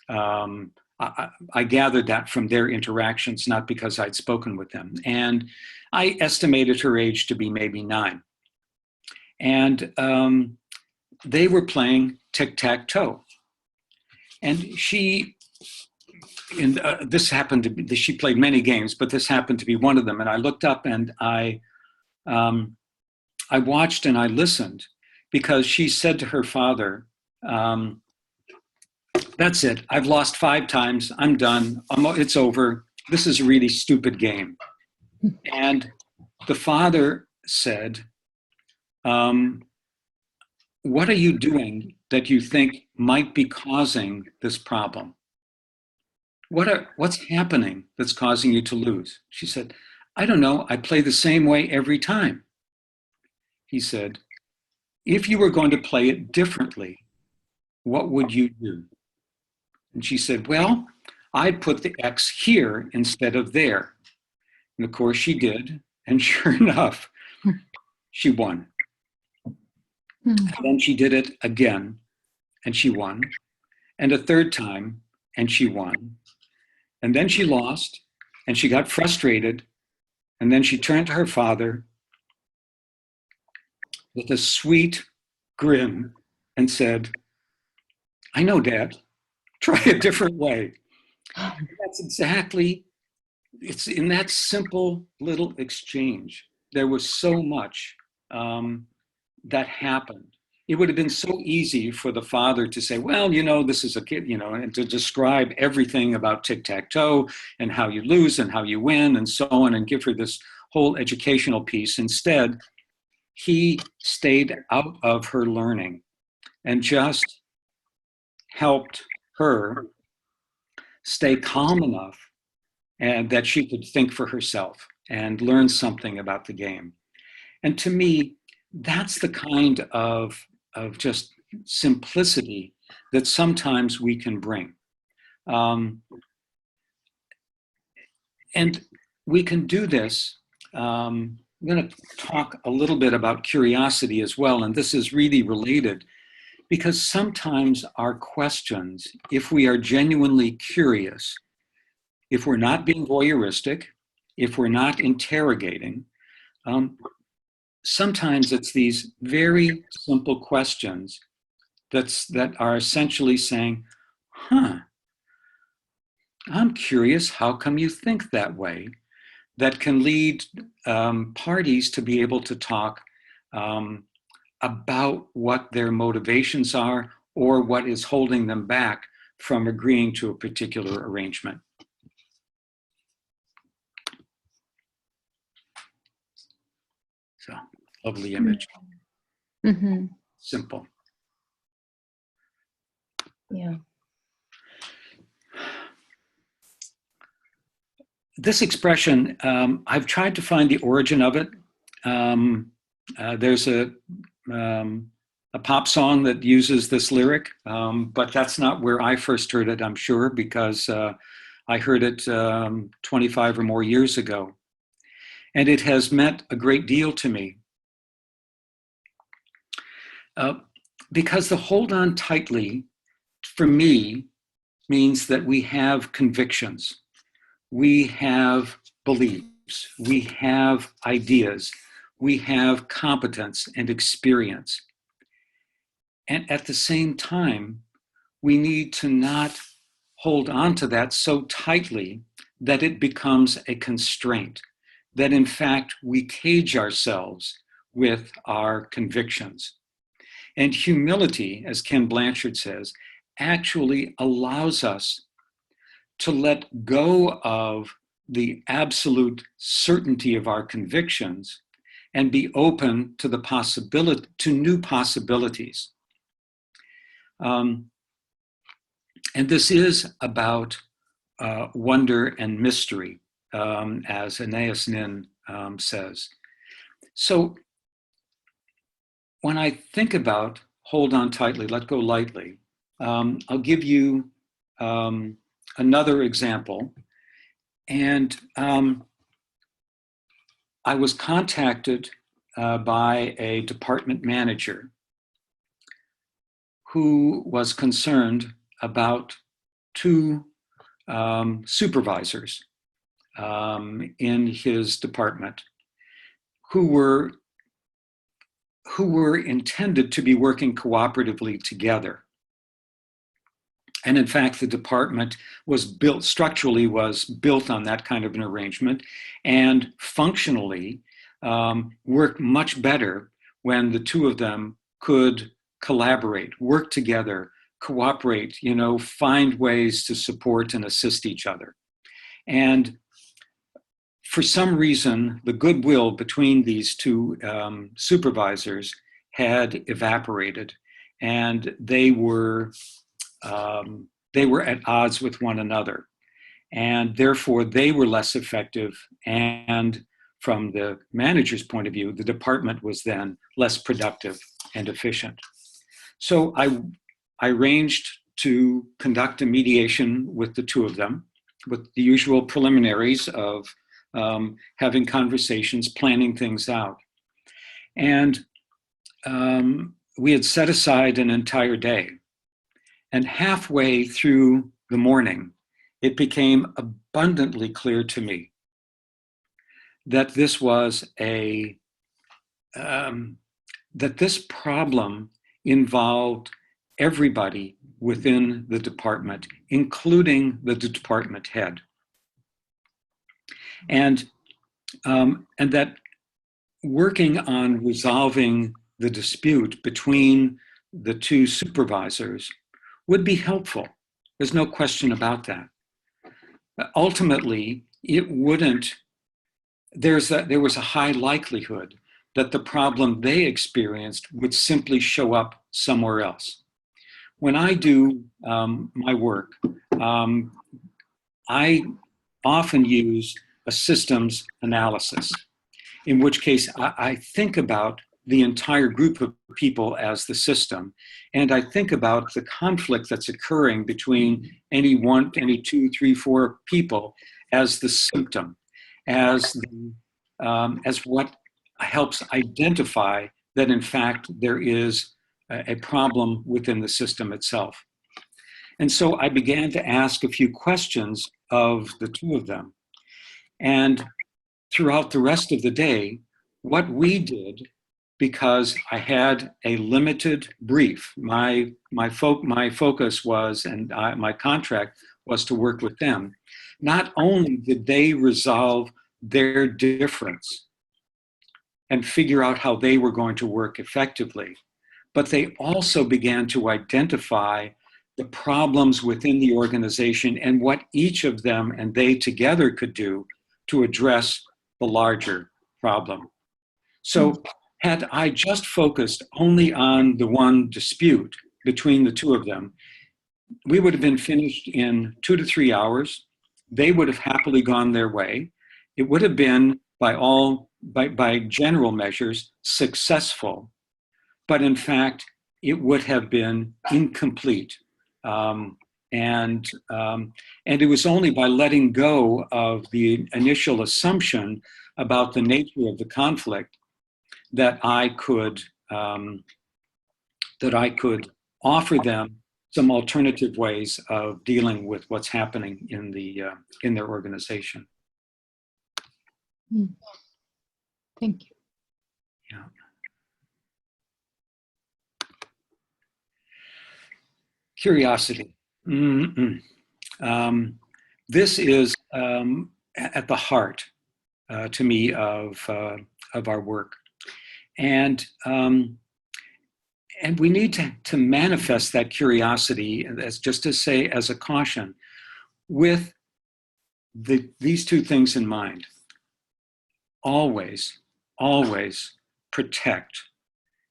Speaker 2: I gathered that from their interactions, not because I'd spoken with them. And I estimated her age to be maybe 9. And they were playing tic-tac-toe. And she played many games, but this happened to be one of them. And I looked up and I watched and I listened, because she said to her father, "That's it. I've lost 5 times. I'm done. It's over. This is a really stupid game." And the father said, "What are you doing that you think might be causing this problem? What's happening that's causing you to lose?" She said, "I don't know. I play the same way every time." He said, "If you were going to play it differently, what would you do?" And she said, "Well, I'd put the X here instead of there." And of course she did. And sure enough, she won.
Speaker 1: Mm.
Speaker 2: And then she did it again, and she won. And a third time, and she won. And then she lost, and she got frustrated. And then she turned to her father with a sweet grin and said, "I know, Dad, try a different way." And that's exactly, it's in that simple little exchange. There was so much that happened. It would have been so easy for the father to say, well, this is a kid, and to describe everything about tic-tac-toe and how you lose and how you win and so on, and give her this whole educational piece. Instead, he stayed out of her learning and just helped her stay calm enough and that she could think for herself and learn something about the game. And to me, that's the kind of just simplicity that sometimes we can bring. And we can do this. I'm going to talk a little bit about curiosity as well, and this is really related because sometimes our questions, if we are genuinely curious, if we're not being voyeuristic, if we're not interrogating, sometimes it's these very simple questions that are essentially saying, I'm curious, how come you think that way? That can lead parties to be able to talk about what their motivations are or what is holding them back from agreeing to a particular arrangement. So, lovely image.
Speaker 1: Mm-hmm.
Speaker 2: Simple.
Speaker 1: Yeah.
Speaker 2: This expression, I've tried to find the origin of it. There's a pop song that uses this lyric, but that's not where I first heard it, I'm sure, because I heard it 25 or more years ago. And it has meant a great deal to me. Because the hold on tightly, for me, means that we have convictions. We have beliefs. We have ideas. We have competence and experience. And at the same time, we need to not hold on to that so tightly that it becomes a constraint, that in fact we cage ourselves with our convictions. And humility, as Ken Blanchard says, actually allows us to let go of the absolute certainty of our convictions and be open to new possibilities. And this is about wonder and mystery, as Anais Nin says. So when I think about hold on tightly, let go lightly, I'll give you another example. And I was contacted by a department manager who was concerned about two supervisors in his department who were intended to be working cooperatively together. And in fact, the department was built on that kind of an arrangement, and functionally worked much better when the two of them could collaborate, work together, cooperate, find ways to support and assist each other. And for some reason, the goodwill between these two supervisors had evaporated, and they were at odds with one another, and therefore they were less effective. And from the manager's point of view, the department was then less productive and efficient. So I arranged to conduct a mediation with the two of them, with the usual preliminaries of having conversations, planning things out. And we had set aside an entire day. And halfway through the morning, it became abundantly clear to me that this was that this problem involved everybody within the department, including the department head. And that working on resolving the dispute between the two supervisors would be helpful. There's no question about that. Ultimately, it wouldn't, there was a high likelihood that the problem they experienced would simply show up somewhere else. When I do my work, I often use a systems analysis, in which case I think about the entire group of people as the system, and I think about the conflict that's occurring between any two, three, four people as the symptom, as what helps identify that in fact there is a problem within the system itself. And so I began to ask a few questions of the two of them. And throughout the rest of the day, what we did, because I had a limited brief, my focus was, and my contract was to work with them. Not only did they resolve their difference and figure out how they were going to work effectively, but they also began to identify the problems within the organization and what each of them and they together could do to address the larger problem. So had I just focused only on the one dispute between the two of them, we would have been finished in 2 to 3 hours. They would have happily gone their way. It would have been, by general measures, successful. But in fact, it would have been incomplete. And it was only by letting go of the initial assumption about the nature of the conflict that I could offer them some alternative ways of dealing with what's happening in their organization.
Speaker 1: Thank you.
Speaker 2: Yeah. Curiosity. This is at the heart, to me, of our work, and we need to manifest that curiosity, as just to say as a caution, with these two things in mind. Always protect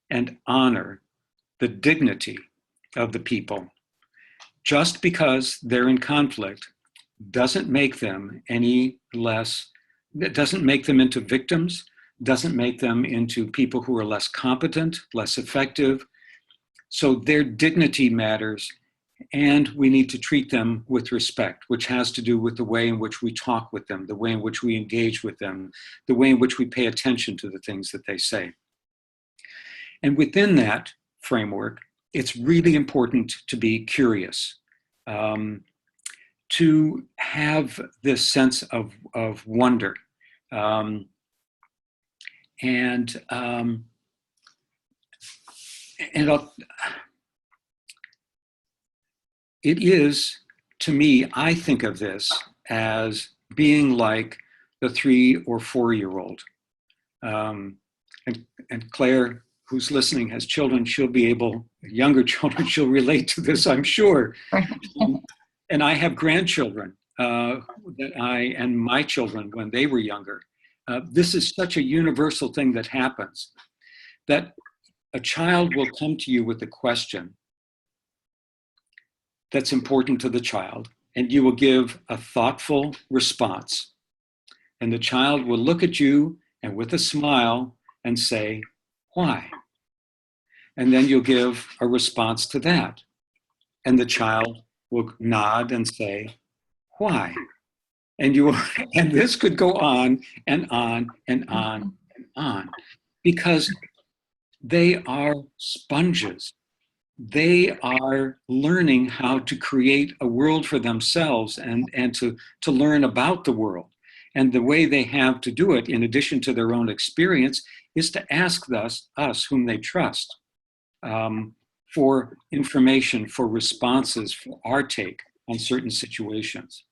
Speaker 2: and honor the dignity of the people. Just because they're in conflict doesn't make them any less, it doesn't make them into victims, doesn't make them into people who are less competent, less effective. So their dignity matters, and we need to treat them with respect, which has to do with the way in which we talk with them, the way in which we engage with them, the way in which we pay attention to the things that they say. And within that framework, it's really important to be curious, to have this sense of wonder. It is, to me, I think of this as being like the 3 or 4-year-old. And Claire, who's listening, has children, she'll be able, younger children, she'll relate to this, I'm sure. And I have grandchildren and my children when they were younger. This is such a universal thing that happens, that a child will come to you with a question that's important to the child, and you will give a thoughtful response. And the child will look at you and with a smile and say, why? And then you'll give a response to that. And the child will nod and say, why? And this could go on and on and on and on, because they are sponges. They are learning how to create a world for themselves and to learn about the world. And the way they have to do it, in addition to their own experience, is to ask us whom they trust, for information, for responses, for our take on certain situations.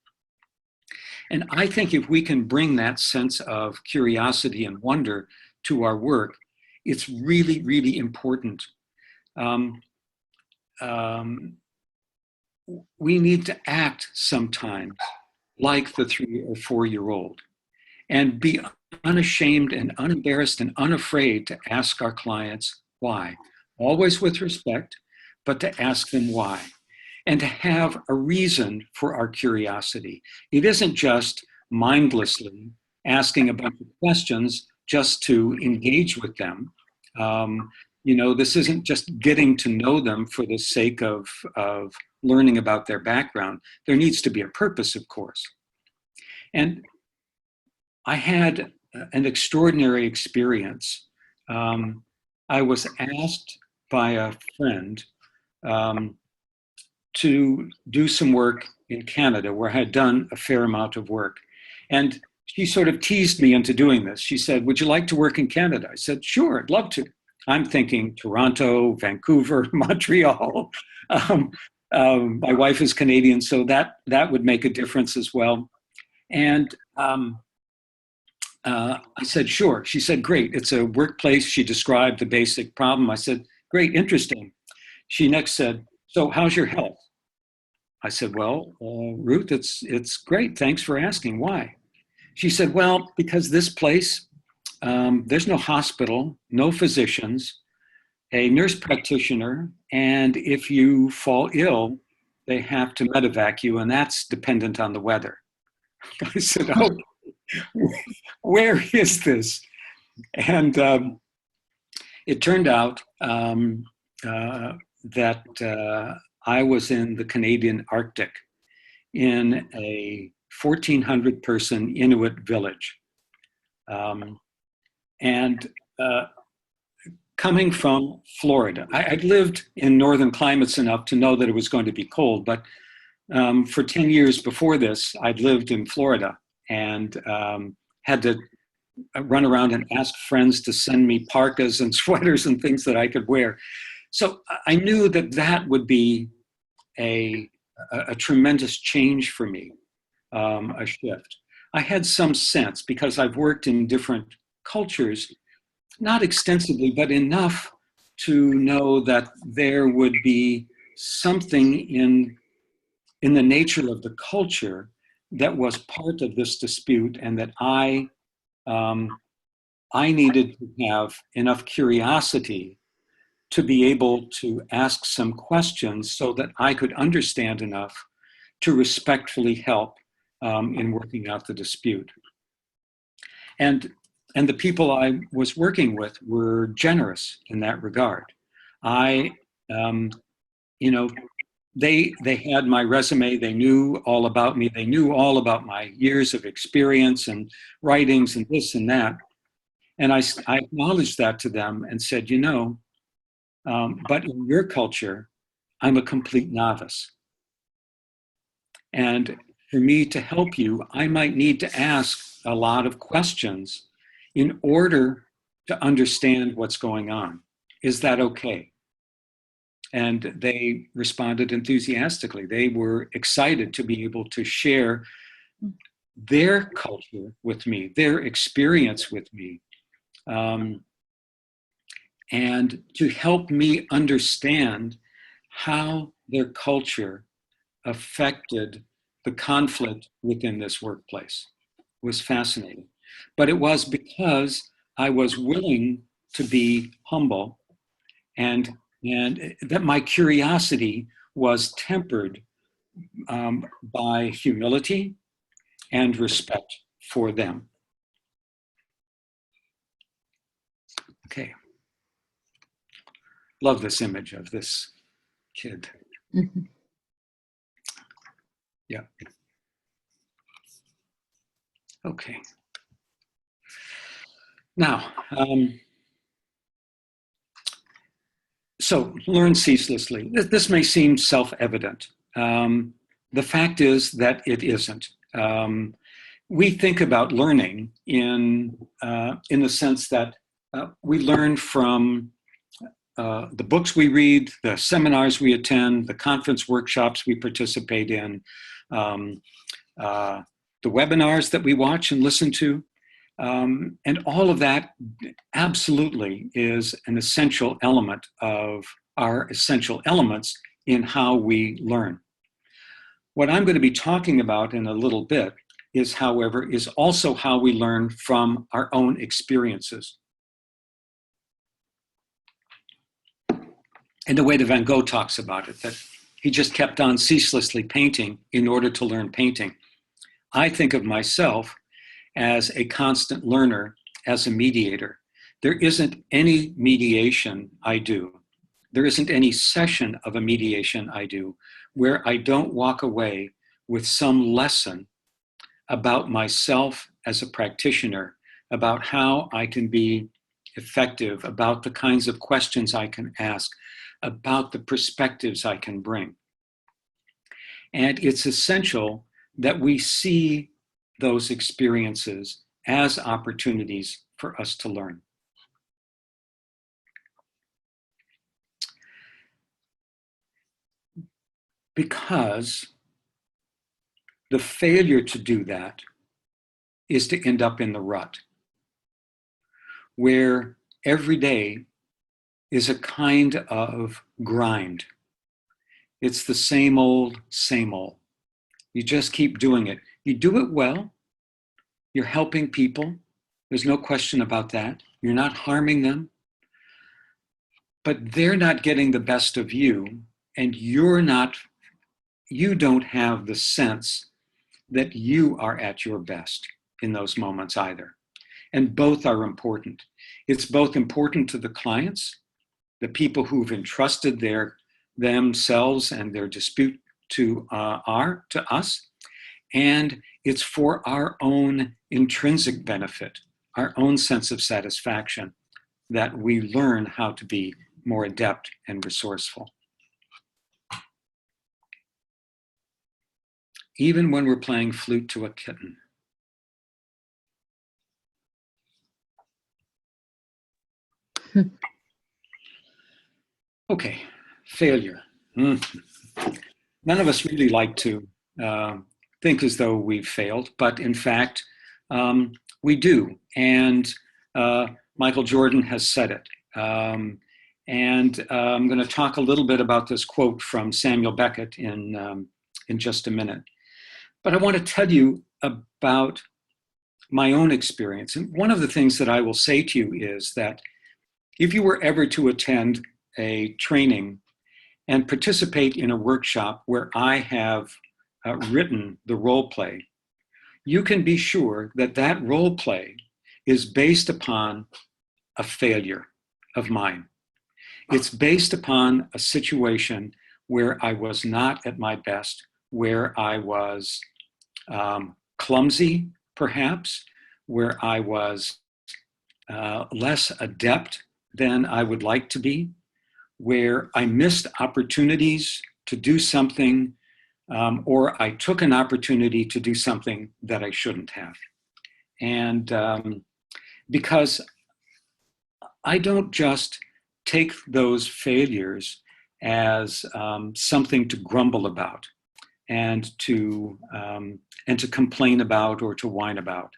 Speaker 2: And I think if we can bring that sense of curiosity and wonder to our work, it's really, really important. Um, um, we need to act sometimes like the 3 or 4-year-old and be unashamed and unembarrassed and unafraid to ask our clients why. Always with respect, but to ask them why. And to have a reason for our curiosity. It isn't just mindlessly asking a bunch of questions just to engage with them. This isn't just getting to know them for the sake of learning about their background. There needs to be a purpose, of course. And I had an extraordinary experience. I was asked by a friend to do some work in Canada where I had done a fair amount of work. And she sort of teased me into doing this. She said, "Would you like to work in Canada?" I said, "Sure, I'd love to." I'm thinking Toronto, Vancouver, Montreal. My wife is Canadian, so that would make a difference as well. And I said, "Sure." She said, "Great, it's a workplace." She described the basic problem. I said, "Great, interesting." She next said, "So how's your health?" I said, "Well, Ruth, it's great. Thanks for asking. Why?" She said, "Well, because this place, there's no hospital, no physicians, a nurse practitioner, and if you fall ill, they have to medevac you, and that's dependent on the weather." I said, "Oh, where is this?" And it turned out that I was in the Canadian Arctic in a 1,400 person Inuit village. And coming from Florida, I'd lived in northern climates enough to know that it was going to be cold, but for 10 years before this, I'd lived in Florida and had to run around and ask friends to send me parkas and sweaters and things that I could wear. So I knew that that would be a tremendous change for me, a shift. I had some sense because I've worked in different cultures, not extensively, but enough to know that there would be something in the nature of the culture that was part of this dispute, and that I needed to have enough curiosity to be able to ask some questions so that I could understand enough to respectfully help in working out the dispute. And the people I was working with were generous in that regard. I, they had my resume. They knew all about me. They knew all about my years of experience and writings and this and that. And I acknowledged that to them and said, but in your culture, I'm a complete novice. And for me to help you, I might need to ask a lot of questions in order to understand what's going on. Is that okay? And they responded enthusiastically. They were excited to be able to share their culture with me, their experience with me, and to help me understand how their culture affected the conflict within this workplace. It was fascinating. But it was because I was willing to be humble and that my curiosity was tempered by humility and respect for them. Okay. Love this image of this kid. Mm-hmm. Yeah. Okay. Now, So learn ceaselessly. This may seem self-evident. The fact is that it isn't. We think about learning in the sense that we learn from the books we read, the seminars we attend, the conference workshops we participate in, the webinars that we watch and listen to. And all of that absolutely is an essential element of our essential elements in how we learn. What I'm going to be talking about in a little bit is, however, is also how we learn from our own experiences. And the way that Van Gogh talks about it, that he just kept on ceaselessly painting in order to learn painting. I think of myself as a constant learner, as a mediator. There isn't any mediation I do. There isn't any session of a mediation I do where I don't walk away with some lesson about myself as a practitioner, about how I can be effective, about the kinds of questions I can ask, about the perspectives I can bring. And it's essential that we see those experiences as opportunities for us to learn. Because the failure to do that is to end up in the rut, where every day is a kind of grind. It's the same old, same old. You just keep doing it. You do it well. You're helping people. There's no question about that. You're not harming them. But they're not getting the best of you, and you don't have the sense that you are at your best in those moments either. And both are important. It's both important to the clients, the people who've entrusted themselves and their dispute to us, and it's for our own intrinsic benefit, our own sense of satisfaction, that we learn how to be more adept and resourceful. Even when we're playing flute to a kitten. Okay, failure. None of us really like to think as though we've failed, but in fact, we do. And Michael Jordan has said it. And I'm going to talk a little bit about this quote from Samuel Beckett in just a minute. But I want to tell you about my own experience. And one of the things that I will say to you is that if you were ever to attend a training and participate in a workshop where I have written the role play, you can be sure that that role play is based upon a failure of mine. It's based upon a situation where I was not at my best, where I was clumsy, perhaps, where I was less adept than I would like to be, where I missed opportunities to do something, or I took an opportunity to do something that I shouldn't have. And because I don't just take those failures as something to grumble about and to complain about or to whine about.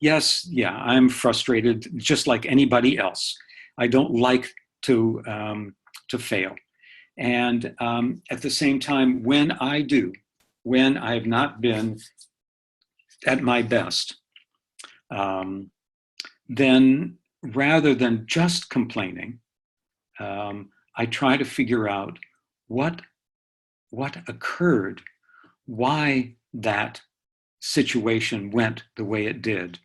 Speaker 2: Yes, yeah, I'm frustrated just like anybody else. I don't like to fail. And at the same time, when I have not been at my best, then rather than just complaining, I try to figure out what occurred, why that situation went the way it did,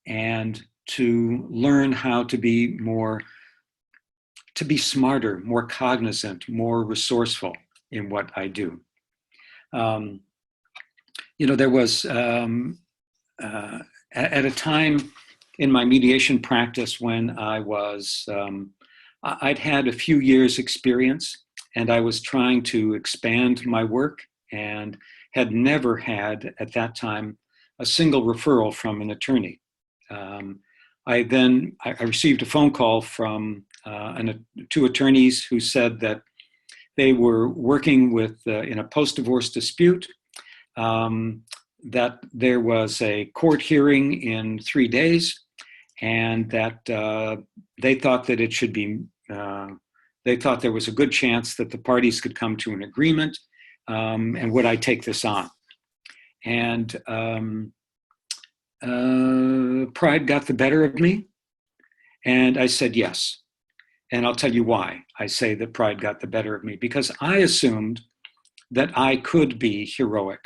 Speaker 2: and to learn how to be smarter, more cognizant, more resourceful in what I do. There was at a time in my mediation practice when I was I'd had a few years experience, and I was trying to expand my work and had never had at that time a single referral from an attorney. I received a phone call from two attorneys who said that they were working with in a post-divorce dispute, that there was a court hearing in 3 days, and that they thought that it should be, they thought there was a good chance that the parties could come to an agreement, and would I take this on? And pride got the better of me, and I said yes. And I'll tell you why I say that pride got the better of me, because I assumed that I could be heroic.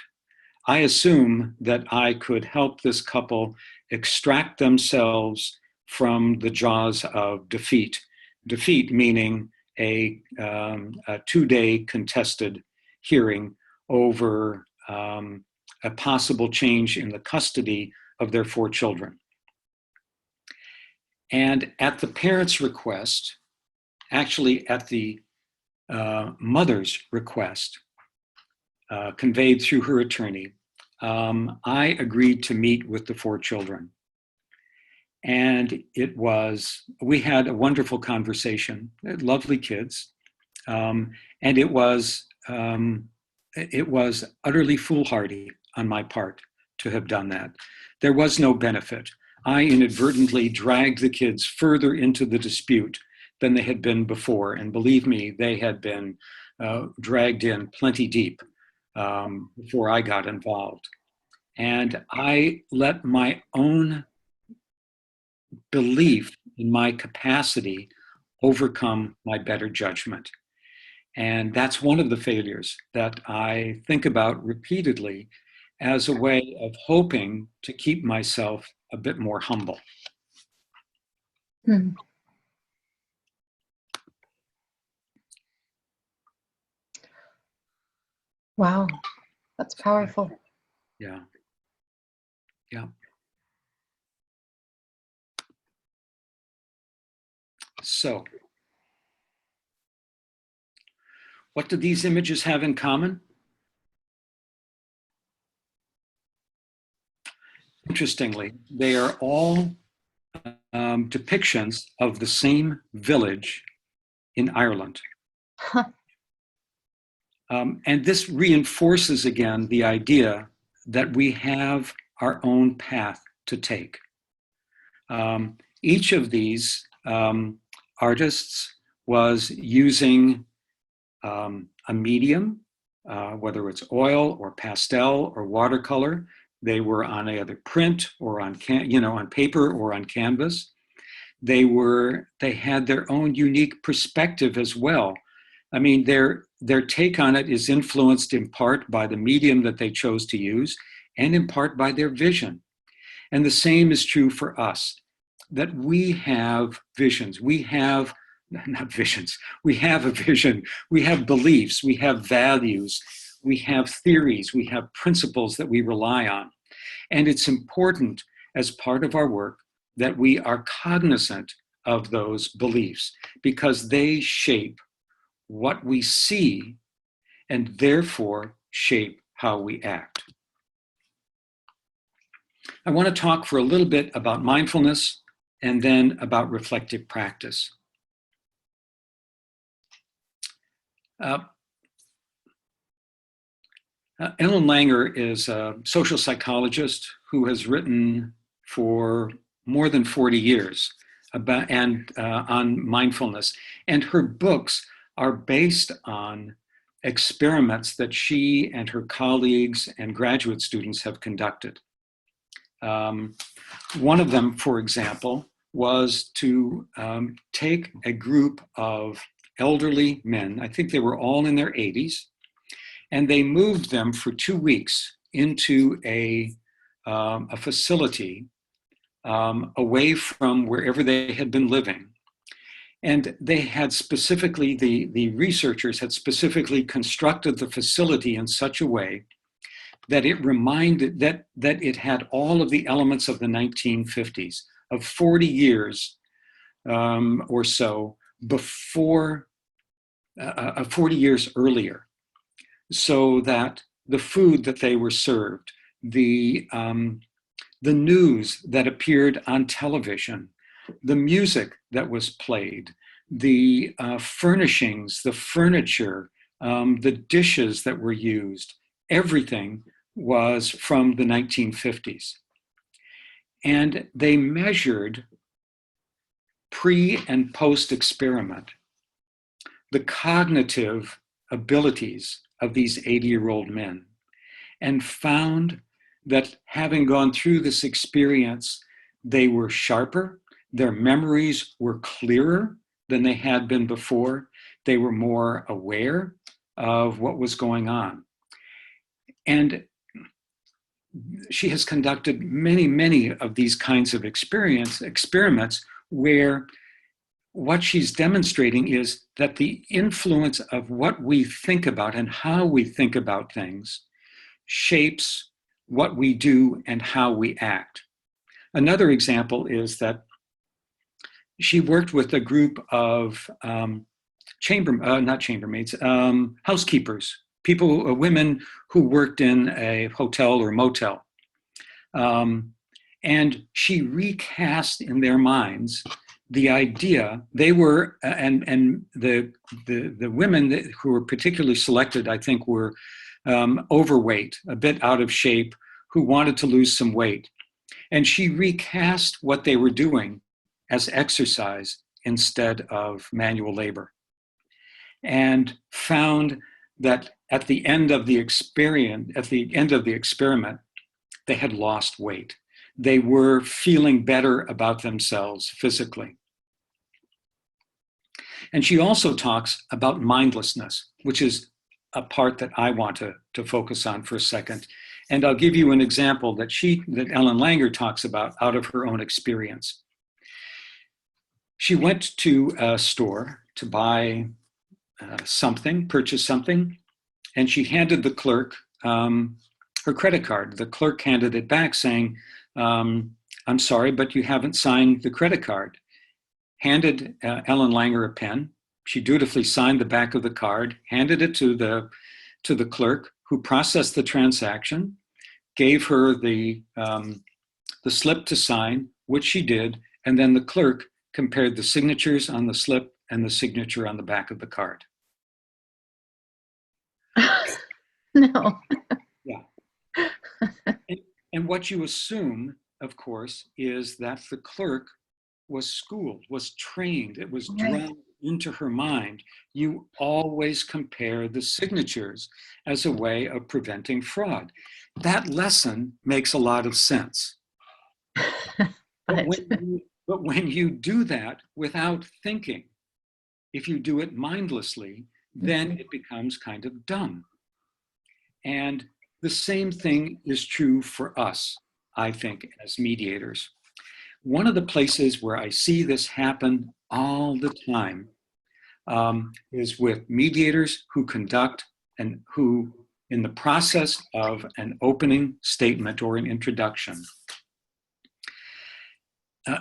Speaker 2: I assumed that I could help this couple extract themselves from the jaws of defeat. Defeat meaning a 2-day contested hearing over a possible change in the custody of their 4 children. And at the parents' request, actually at the mother's request, conveyed through her attorney, I agreed to meet with the 4 children. And we had a wonderful conversation, lovely kids. And it was utterly foolhardy on my part to have done that. There was no benefit. I inadvertently dragged the kids further into the dispute than they had been before. And believe me, they had been dragged in plenty deep before I got involved. And I let my own belief in my capacity overcome my better judgment. And that's one of the failures that I think about repeatedly as a way of hoping to keep myself a bit more humble.
Speaker 1: Hmm. Wow, that's powerful.
Speaker 2: Yeah. Yeah. So, what do these images have in common? Interestingly, they are all depictions of the same village in Ireland.
Speaker 1: Huh.
Speaker 2: And this reinforces again the idea that we have our own path to take. Each of these artists was using a medium, whether it's oil or pastel or watercolor. They were on either print or on paper or on canvas. They had their own unique perspective as well. I mean, their take on it is influenced in part by the medium that they chose to use and in part by their vision. And the same is true for us, that we have visions. We have, not visions, we have a vision. We have beliefs, we have values, we have theories, we have principles that we rely on. And it's important as part of our work that we are cognizant of those beliefs because they shape what we see and therefore shape how we act. I want to talk for a little bit about mindfulness and then about reflective practice. Ellen Langer is a social psychologist who has written for more than 40 years on mindfulness. And her books are based on experiments that she and her colleagues and graduate students have conducted. One of them, for example, was to take a group of elderly men, I think they were all in their 80s, and they moved them for 2 weeks into a facility away from wherever they had been living. And they had specifically, the researchers had specifically constructed the facility in such a way that it reminded, that it had all of the elements of the 1950s, of 40 years or so, before 40 years earlier, so that the food that they were served, the news that appeared on television, the music that was played, the furnishings, the furniture, the dishes that were used, everything was from the 1950s. And they measured pre and post experiment the cognitive abilities of these 80-year-old men, and found that having gone through this experience, they were sharper, their memories were clearer than they had been before, they were more aware of what was going on. And she has conducted many, many of these kinds of experiments where what she's demonstrating is that the influence of what we think about and how we think about things shapes what we do and how we act. Another example is that she worked with a group of housekeepers, people, women who worked in a hotel or motel. And she recast in their minds the idea. They were, and the women who were particularly selected, I think, were overweight, a bit out of shape, who wanted to lose some weight. And she recast what they were doing as exercise instead of manual labor, and found that at the end of the experiment, they had lost weight. They were feeling better about themselves physically. And she also talks about mindlessness, which is a part that I want to focus on for a second. And I'll give you an example that Ellen Langer talks about out of her own experience. She went to a store to buy purchase something, and she handed the clerk her credit card. The clerk handed it back saying, I'm sorry, but you haven't signed the credit card. Handed Ellen Langer a pen. She dutifully signed the back of the card, handed it to the clerk, who processed the transaction, gave her the slip to sign, which she did, and then the clerk compared the signatures on the slip and the signature on the back of the card.
Speaker 1: No.
Speaker 2: Yeah. And what you assume, of course, is that the clerk was schooled, was trained, it was drilled into her mind. You always compare the signatures as a way of preventing fraud. That lesson makes a lot of sense. But when you do that without thinking, if you do it mindlessly, then it becomes kind of dumb. And the same thing is true for us, I think, as mediators. One of the places where I see this happen all the time is with mediators who conduct and who, in the process of an opening statement or an introduction,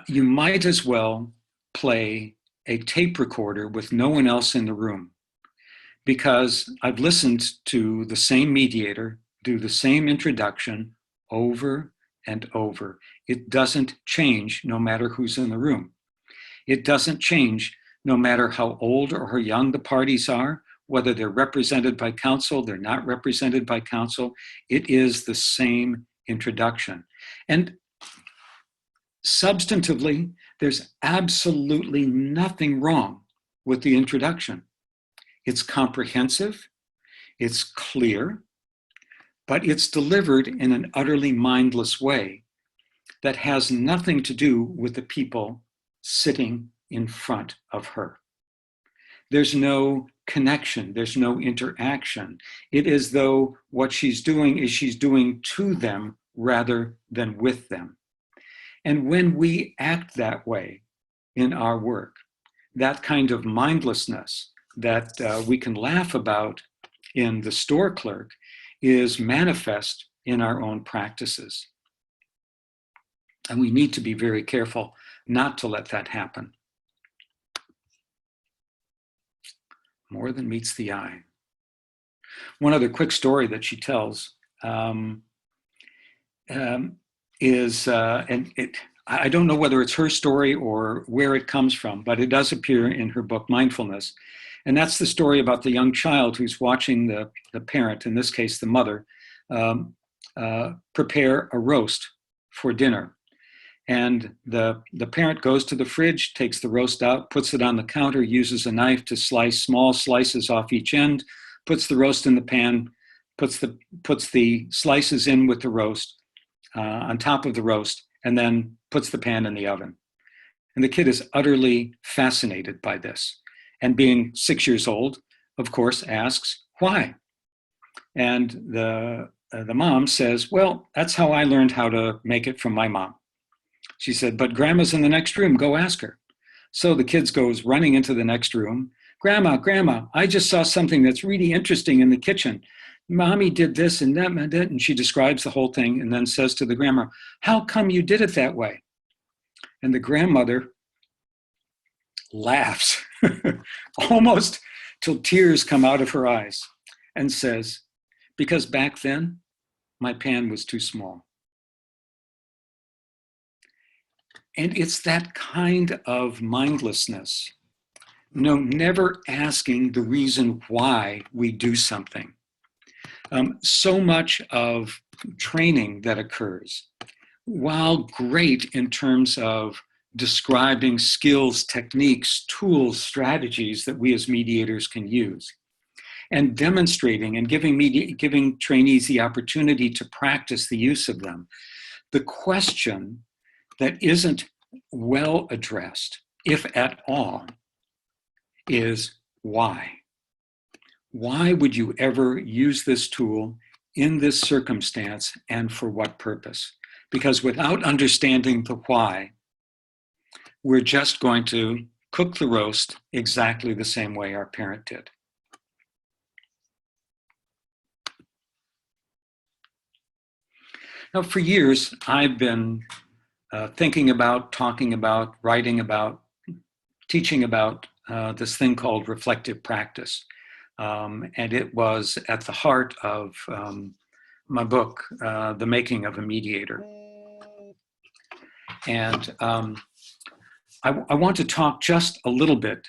Speaker 2: you might as well play a tape recorder with no one else in the room, because I've listened to the same mediator do the same introduction over and over. It doesn't change no matter who's in the room. It doesn't change no matter how old or how young the parties are, whether they're represented by counsel, they're not represented by counsel. It is the same introduction. And substantively, there's absolutely nothing wrong with the introduction. It's comprehensive, it's clear, but it's delivered in an utterly mindless way that has nothing to do with the people sitting in front of her. There's no connection, there's no interaction. It is though what she's doing is she's doing to them rather than with them. And when we act that way in our work, that kind of mindlessness that we can laugh about in the store clerk is manifest in our own practices. And we need to be very careful not to let that happen. more than meets the eye. One other quick story that she tells is, I don't know whether it's her story or where it comes from, but it does appear in her book, Mindfulness. And that's the story about the young child who's watching the parent, in this case, the mother, prepare a roast for dinner. And the parent goes to the fridge, takes the roast out, puts it on the counter, uses a knife to slice small slices off each end, puts the roast in the pan, puts the slices in with the roast on top of the roast, and then puts the pan in the oven. And the kid is utterly fascinated by this. And being 6 years old, of course, asks, why? And the mom says, well, that's how I learned how to make it from my mom. She said, but Grandma's in the next room, go ask her. So the kid goes running into the next room. Grandma, I just saw something that's really interesting in the kitchen. Mommy did this and that and that. And she describes the whole thing and then says to the grandma, how come you did it that way? And the grandmother laughs, almost till tears come out of her eyes, and says, because back then, my pan was too small. And it's that kind of mindlessness, never asking the reason why we do something. So much of training that occurs, while great in terms of describing skills, techniques, tools, strategies that we as mediators can use, and demonstrating and giving trainees the opportunity to practice the use of them, the question that isn't well addressed, if at all, is why? Why would you ever use this tool in this circumstance and for what purpose? Because without understanding the why, we're just going to cook the roast exactly the same way our parent did. Now, for years, I've been thinking about, talking about, writing about, teaching about this thing called reflective practice. And it was at the heart of my book, The Making of a Mediator. And I want to talk just a little bit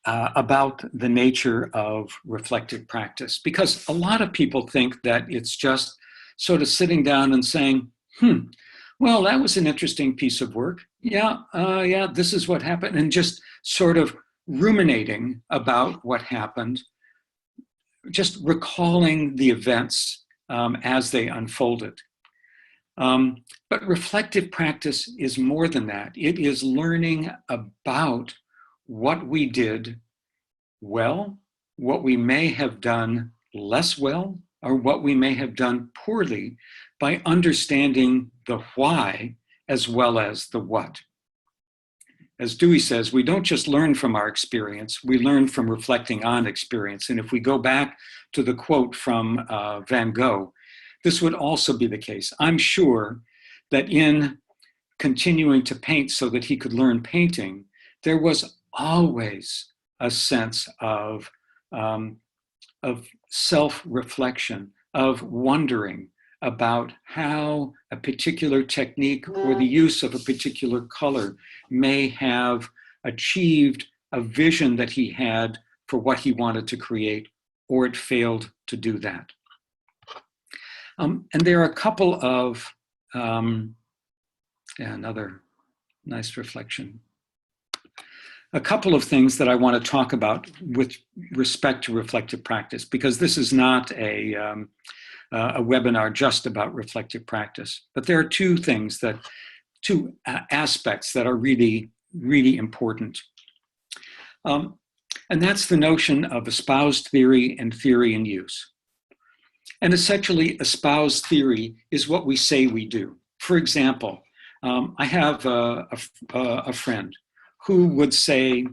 Speaker 2: about the nature of reflective practice, because a lot of people think that it's just sort of sitting down and saying, well, that was an interesting piece of work. Yeah, this is what happened. And just sort of ruminating about what happened, just recalling the events as they unfolded. But reflective practice is more than that. It is learning about what we did well, what we may have done less well, or what we may have done poorly, by understanding the why as well as the what. As Dewey says, we don't just learn from our experience, we learn from reflecting on experience. And if we go back to the quote from Van Gogh, this would also be the case. I'm sure that in continuing to paint so that he could learn painting, there was always a sense of self-reflection, of wondering about how a particular technique or the use of a particular color may have achieved a vision that he had for what he wanted to create, or it failed to do that. And there are a couple of, another nice reflection. A couple of things that I want to talk about with respect to reflective practice, because this is not a webinar just about reflective practice. But there are two aspects that are really, really important. And that's the notion of espoused theory and theory in use. And essentially, espoused theory is what we say we do. For example, I have a friend who would say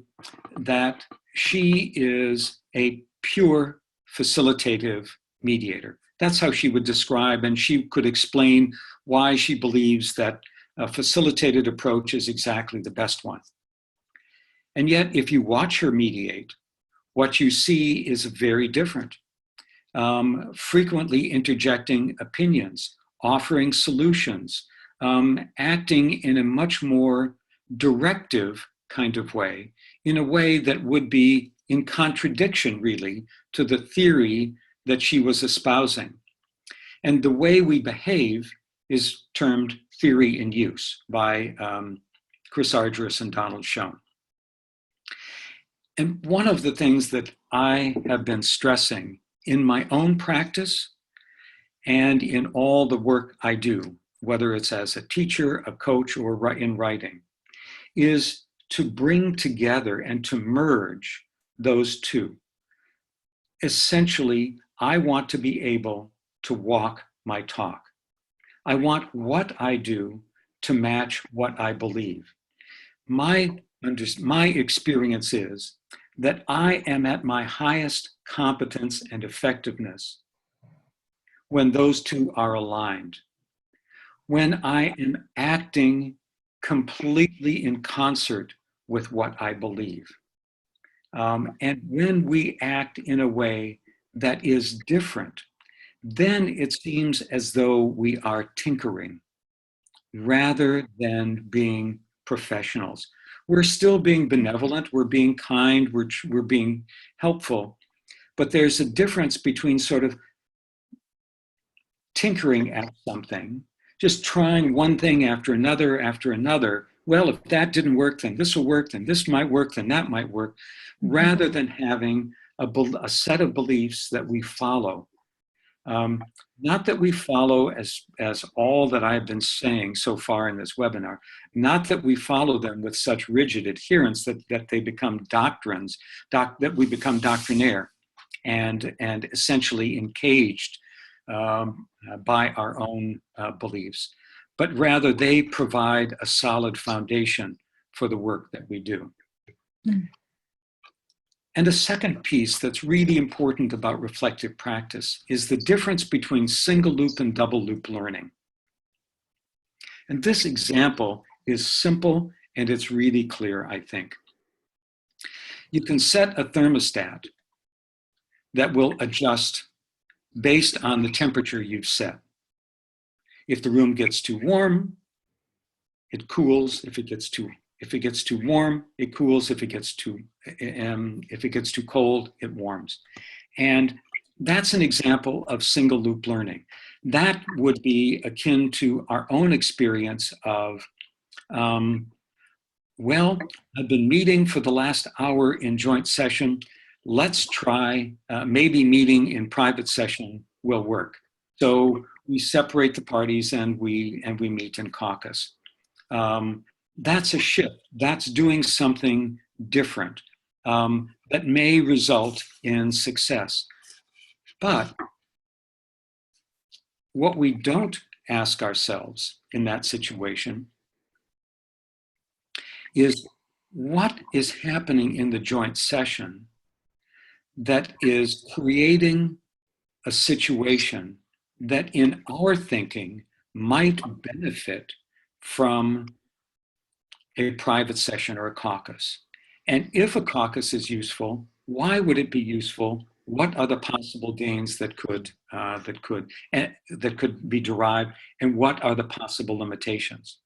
Speaker 2: that she is a pure facilitative mediator. That's how she would describe, and she could explain why she believes that a facilitated approach is exactly the best one. And yet, if you watch her mediate, what you see is very different. Frequently interjecting opinions, offering solutions, acting in a much more directive kind of way, in a way that would be in contradiction, really, to the theory that she was espousing. And the way we behave is termed theory in use by Chris Argyris and Donald Schoen. And one of the things that I have been stressing in my own practice and in all the work I do, whether it's as a teacher, a coach, or in writing, is to bring together and to merge those two. Essentially, I want to be able to walk my talk. I want what I do to match what I believe. My experience is that I am at my highest competence and effectiveness when those two are aligned. When I am acting completely in concert with what I believe. And when we act in a way that is different, then it seems as though we are tinkering rather than being professionals. We're still being benevolent, we're being kind, we're being helpful, but there's a difference between sort of tinkering at something, just trying one thing after another. Well, if that didn't work, then this will work, then this might work, then that might work, rather than having a set of beliefs that we follow. Not that we follow as all that I've been saying so far in this webinar, not that we follow them with such rigid adherence that they become doctrines, that we become doctrinaire and essentially encaged by our own beliefs, but rather they provide a solid foundation for the work that we do. Mm. And a second piece that's really important about reflective practice is the difference between single loop and double loop learning. And this example is simple and it's really clear, I think. You can set a thermostat that will adjust based on the temperature you've set. If the room gets too warm, it cools. If it gets too warm, it cools. If it gets too cold, it warms. And that's an example of single loop learning. That would be akin to our own experience of, well, I've been meeting for the last hour in joint session. Let's try, maybe meeting in private session will work. So we separate the parties and we meet in caucus. That's a shift. That's doing something different that may result in success. But what we don't ask ourselves in that situation is what is happening in the joint session that is creating a situation that in our thinking might benefit from a private session or a caucus. And if a caucus is useful, why would it be useful? What are the possible gains that could be derived, and what are the possible limitations?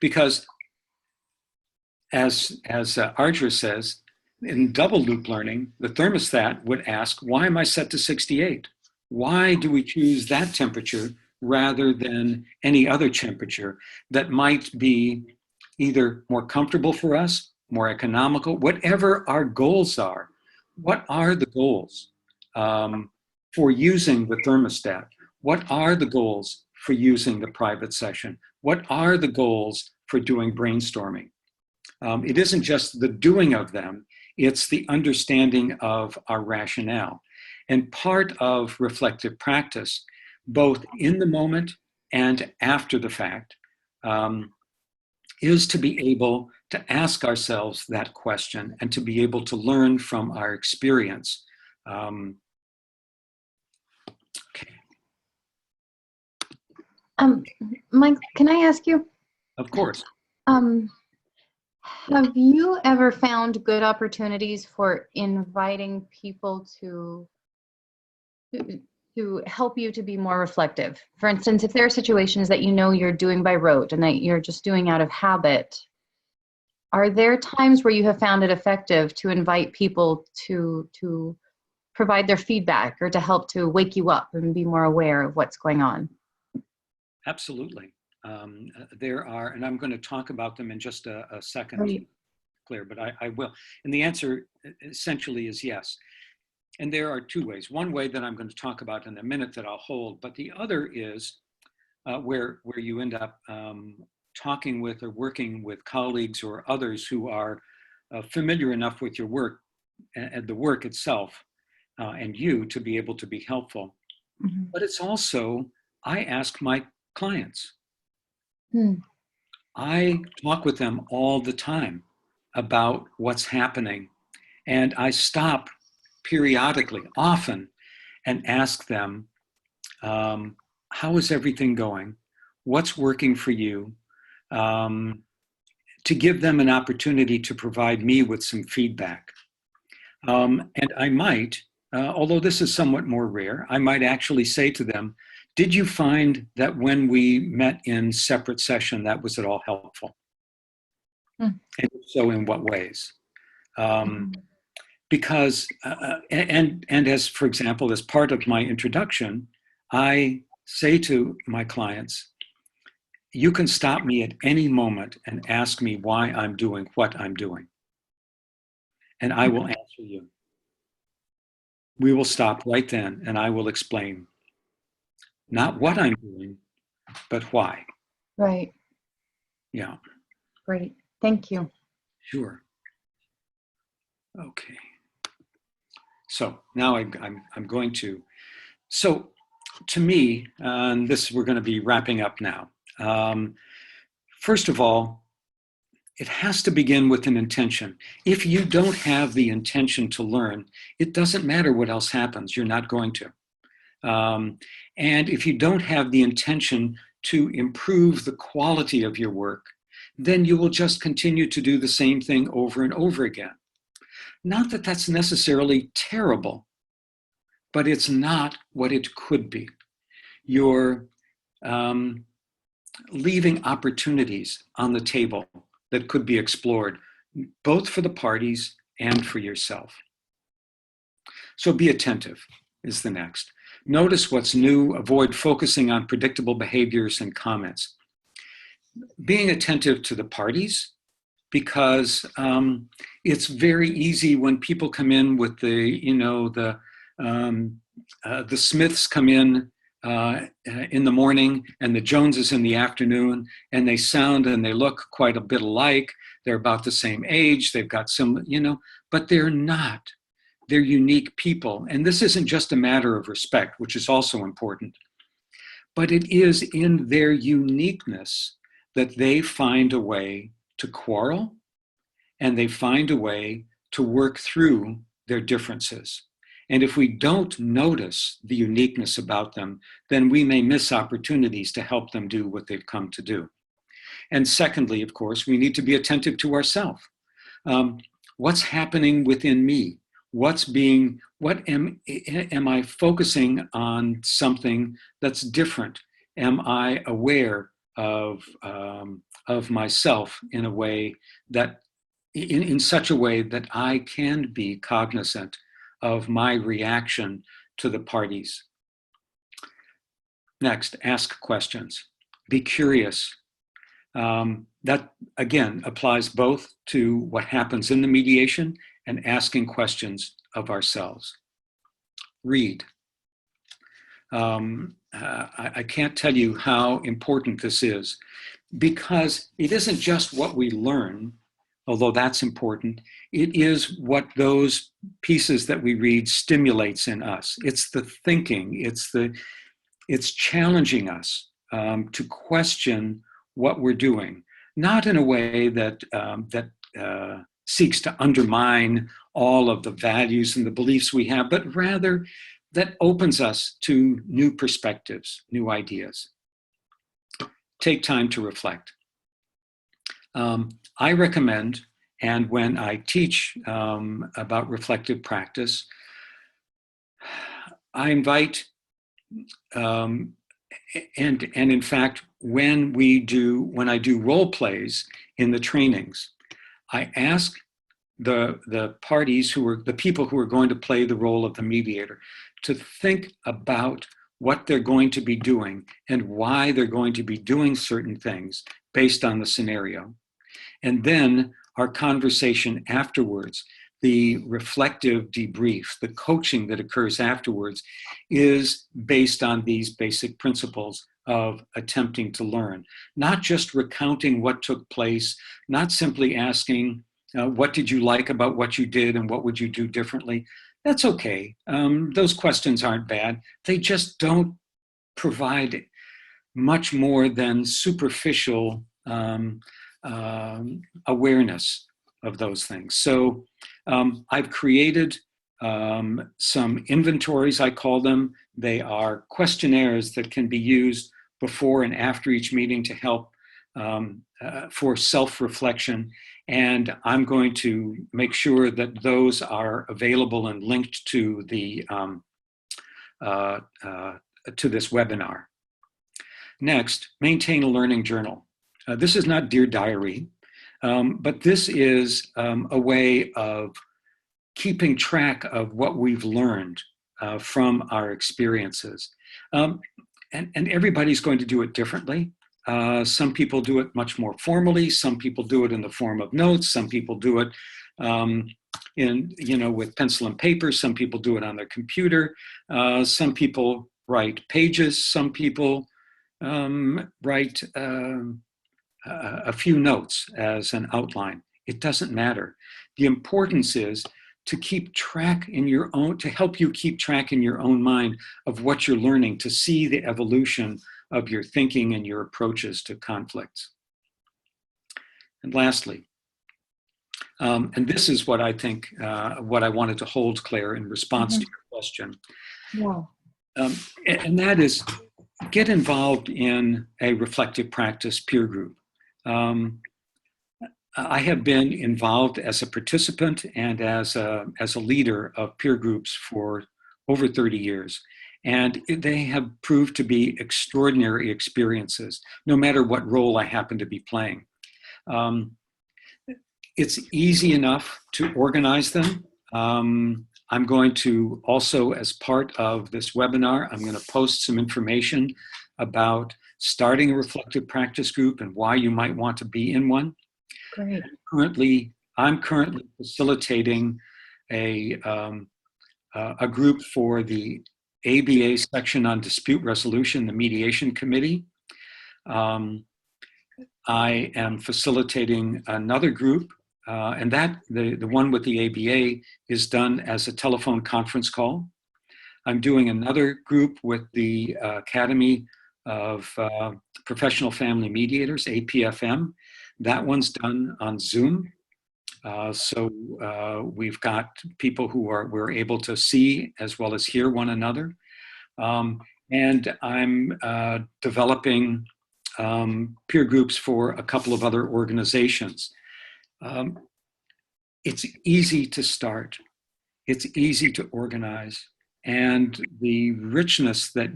Speaker 2: Because as Argyris says, in double loop learning, the thermostat would ask, why am I set to 68? Why do we choose that temperature rather than any other temperature that might be either more comfortable for us, more economical, whatever our goals are? What are the goals for using the thermostat? What are the goals for using the private session? What are the goals for doing brainstorming? It isn't just the doing of them, it's the understanding of our rationale. And part of reflective practice, both in the moment and after the fact, is to be able to ask ourselves that question and to be able to learn from our experience. Okay.
Speaker 1: Mike, can I ask you?
Speaker 2: Of course.
Speaker 1: Have you ever found good opportunities for inviting people to help you to be more reflective? For instance, if there are situations that you know you're doing by rote and that you're just doing out of habit, are there times where you have found it effective to invite people to provide their feedback or to help to wake you up and be more aware of what's going on?
Speaker 2: Absolutely. There are, and I'm going to talk about them in just a second,
Speaker 1: Right.
Speaker 2: Claire, but I will. And the answer essentially is yes. And there are two ways. One way that I'm going to talk about in a minute that I'll hold, but the other is where you end up talking with or working with colleagues or others who are familiar enough with your work and the work itself and you to be able to be helpful.
Speaker 1: Mm-hmm.
Speaker 2: But it's also, I ask my clients. I talk with them all the time about what's happening. And I stop periodically, often, and ask them, how is everything going? What's working for you? To give them an opportunity to provide me with some feedback. And I might, although this is somewhat more rare, I might actually say to them, did you find that when we met in separate session, that was at all helpful? And if so, in what ways? Because, and as, for example, as part of my introduction, I say to my clients, you can stop me at any moment and ask me why I'm doing what I'm doing. And I will answer you. We will stop right then and I will explain not what I'm doing, but why.
Speaker 1: Right.
Speaker 2: Yeah.
Speaker 1: Great. Thank you.
Speaker 2: Sure. Okay. So now I'm going to, so to me, and this we're going to be wrapping up now. First of all, it has to begin with an intention. If you don't have the intention to learn, it doesn't matter what else happens, you're not going to. And if you don't have the intention to improve the quality of your work, then you will just continue to do the same thing over and over again. Not that that's necessarily terrible, but it's not what it could be. You're leaving opportunities on the table that could be explored, both for the parties and for yourself. So be attentive is the next. Notice what's new, avoid focusing on predictable behaviors and comments. Being attentive to the parties, because it's very easy when people come in with the Smiths come in the morning and the Joneses in the afternoon, and they sound and they look quite a bit alike. They're about the same age. They've got some, but they're not. They're unique people. And this isn't just a matter of respect, which is also important, but it is in their uniqueness that they find a way to quarrel and they find a way to work through their differences. And if we don't notice the uniqueness about them, then we may miss opportunities to help them do what they've come to do. And secondly, of course, we need to be attentive to ourselves. What's happening within me? What am I focusing on something that's different? Am I aware of myself in a way that, in such a way that I can be cognizant of my reaction to the parties? Next, ask questions. Be curious. That, again, applies both to what happens in the mediation and asking questions of ourselves. Read. I can't tell you how important this is, because it isn't just what we learn, although that's important. It is what those pieces that we read stimulates in us. It's the thinking, it's challenging us to question what we're doing, not in a way that seeks to undermine all of the values and the beliefs we have, but rather that opens us to new perspectives, new ideas. Take time to reflect. I recommend, and when I teach about reflective practice, I invite, and in fact, when I do role plays in the trainings, I ask the parties the people who are going to play the role of the mediator to think about what they're going to be doing and why they're going to be doing certain things based on the scenario. And then our conversation afterwards, the reflective debrief, the coaching that occurs afterwards, is based on these basic principles of attempting to learn, not just recounting what took place, not simply asking, what did you like about what you did and what would you do differently? That's okay. Those questions aren't bad. They just don't provide much more than superficial awareness of those things. So I've created some inventories, I call them. They are questionnaires that can be used before and after each meeting to help for self-reflection. And I'm going to make sure that those are available and linked to the to this webinar. Next, maintain a learning journal. This is not Dear Diary, but this is a way of keeping track of what we've learned from our experiences. And everybody's going to do it differently. Some people do it much more formally. Some people do it in the form of notes. Some people do it with pencil and paper. Some people do it on their computer. Some people write pages. Some people write a few notes as an outline. It doesn't matter. The importance is to keep track to help you keep track in your own mind of what you're learning, to see the evolution of your thinking and your approaches to conflicts. And lastly, and this is what I think, what I wanted to hold, Claire, in response to your question.
Speaker 1: Yeah.
Speaker 2: And that is, get involved in a reflective practice peer group. I have been involved as a participant and as a leader of peer groups for over 30 years. And they have proved to be extraordinary experiences, no matter what role I happen to be playing. It's easy enough to organize them. I'm going to also, as part of this webinar, I'm going to post some information about starting a reflective practice group and why you might want to be in one.
Speaker 1: Great.
Speaker 2: I'm currently facilitating a group for the ABA section on dispute resolution, the mediation committee. I am facilitating another group, and that the one with the ABA is done as a telephone conference call. I'm doing another group with the Academy of Professional Family Mediators, APFM. That one's done on Zoom. So we've got people who we're able to see as well as hear one another. And I'm developing peer groups for a couple of other organizations. It's easy to start. It's easy to organize. And the richness that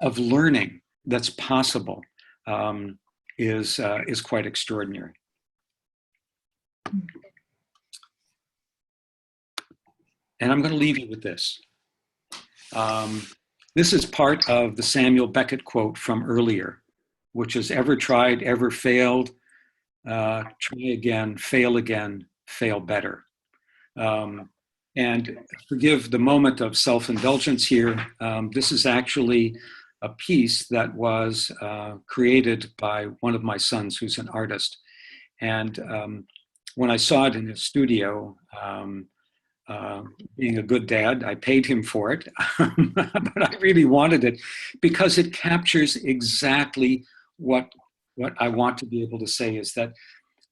Speaker 2: of learning that's possible is quite extraordinary. And I'm going to leave you with this. This is part of the Samuel Beckett quote from earlier, which is, ever tried, ever failed, try again, fail better. And forgive the moment of self-indulgence here. This is actually a piece that was created by one of my sons, who's an artist. And when I saw it in his studio, being a good dad, I paid him for it, but I really wanted it because it captures exactly what I want to be able to say, is that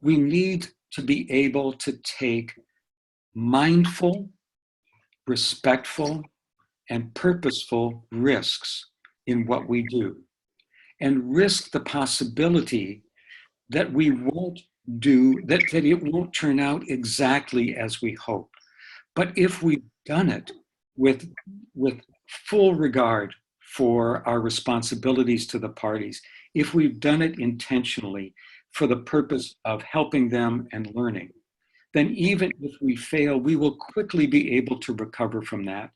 Speaker 2: we need to be able to take mindful, respectful, and purposeful risks in what we do, and risk the possibility that we won't do, that it won't turn out exactly as we hope. But if we've done it with full regard for our responsibilities to the parties, if we've done it intentionally for the purpose of helping them and learning, then even if we fail, we will quickly be able to recover from that,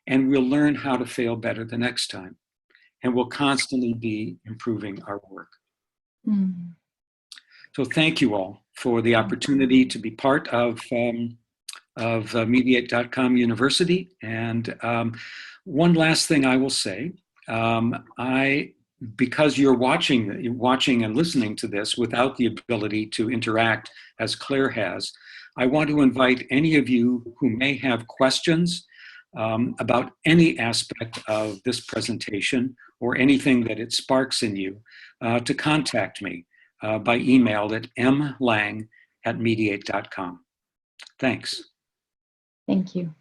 Speaker 2: and we'll learn how to fail better the next time. And we'll constantly be improving our work.
Speaker 1: Mm.
Speaker 2: So thank you all for the opportunity to be part of Mediate.com University. And one last thing I will say, because you're watching and listening to this without the ability to interact as Claire has, I want to invite any of you who may have questions about any aspect of this presentation or anything that it sparks in you to contact me by email at mlang@mediate.com. Thanks.
Speaker 1: Thank you.